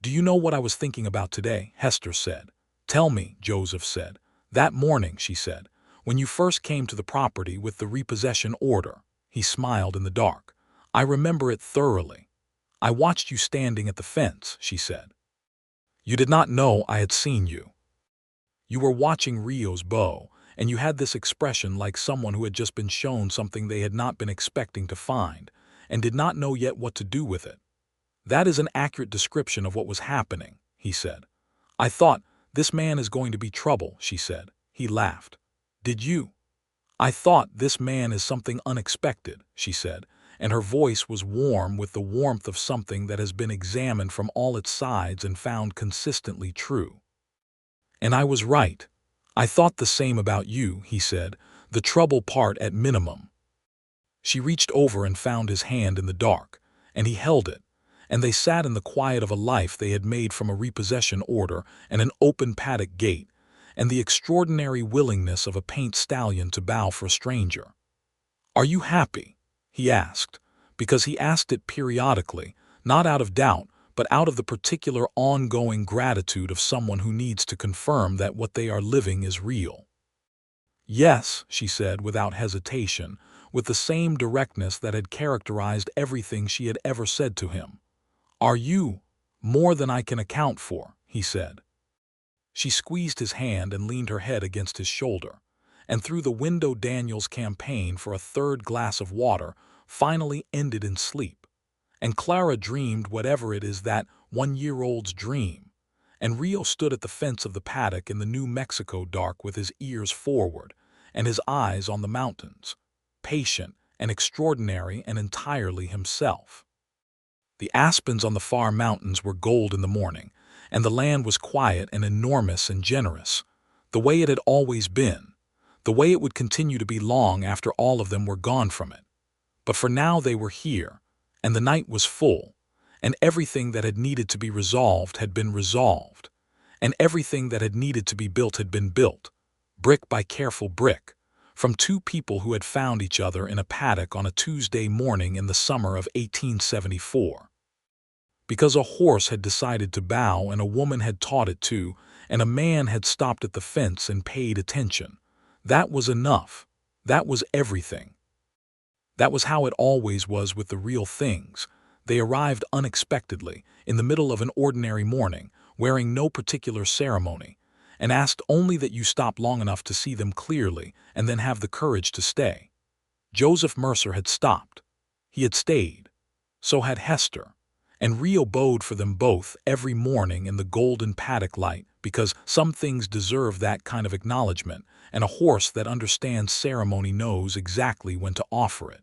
"Do you know what I was thinking about today?" Hester said. "Tell me," Joseph said. "That morning," she said, "when you first came to the property with the repossession order." He smiled in the dark. "I remember it thoroughly. I watched you standing at the fence," she said. "You did not know I had seen you. You were watching Rio's bow, and you had this expression like someone who had just been shown something they had not been expecting to find, and did not know yet what to do with it." "That is an accurate description of what was happening," he said. "I thought, this man is going to be trouble," she said. He laughed. "Did you?" "I thought, this man is something unexpected," she said, and her voice was warm with the warmth of something that has been examined from all its sides and found consistently true. "And I was right. I thought the same about you," he said, "the trouble part at minimum." She reached over and found his hand in the dark, and he held it, and they sat in the quiet of a life they had made from a repossession order and an open paddock gate, and the extraordinary willingness of a paint stallion to bow for a stranger. "Are you happy?" he asked, because he asked it periodically, not out of doubt, but out of the particular ongoing gratitude of someone who needs to confirm that what they are living is real. "Yes," she said without hesitation, with the same directness that had characterized everything she had ever said to him. "Are you?" "More than I can account for," he said. She squeezed his hand and leaned her head against his shoulder, and through the window Daniel's campaign for a third glass of water finally ended in sleep, and Clara dreamed whatever it is that 1-year-olds dream, and Rio stood at the fence of the paddock in the New Mexico dark with his ears forward and his eyes on the mountains, patient and extraordinary and entirely himself. The aspens on the far mountains were gold in the morning, and the land was quiet and enormous and generous, the way it had always been, the way it would continue to be long after all of them were gone from it. But for now they were here, and the night was full, and everything that had needed to be resolved had been resolved, and everything that had needed to be built had been built, brick by careful brick, from 2 people who had found each other in a paddock on a Tuesday morning in the summer of 1874. Because a horse had decided to bow and a woman had taught it to, and a man had stopped at the fence and paid attention. That was enough. That was everything. That was how it always was with the real things. They arrived unexpectedly, in the middle of an ordinary morning, wearing no particular ceremony, and asked only that you stop long enough to see them clearly and then have the courage to stay. Joseph Mercer had stopped. He had stayed. So had Hester. And Rio bowed for them both every morning in the golden paddock light, because some things deserve that kind of acknowledgement, and a horse that understands ceremony knows exactly when to offer it.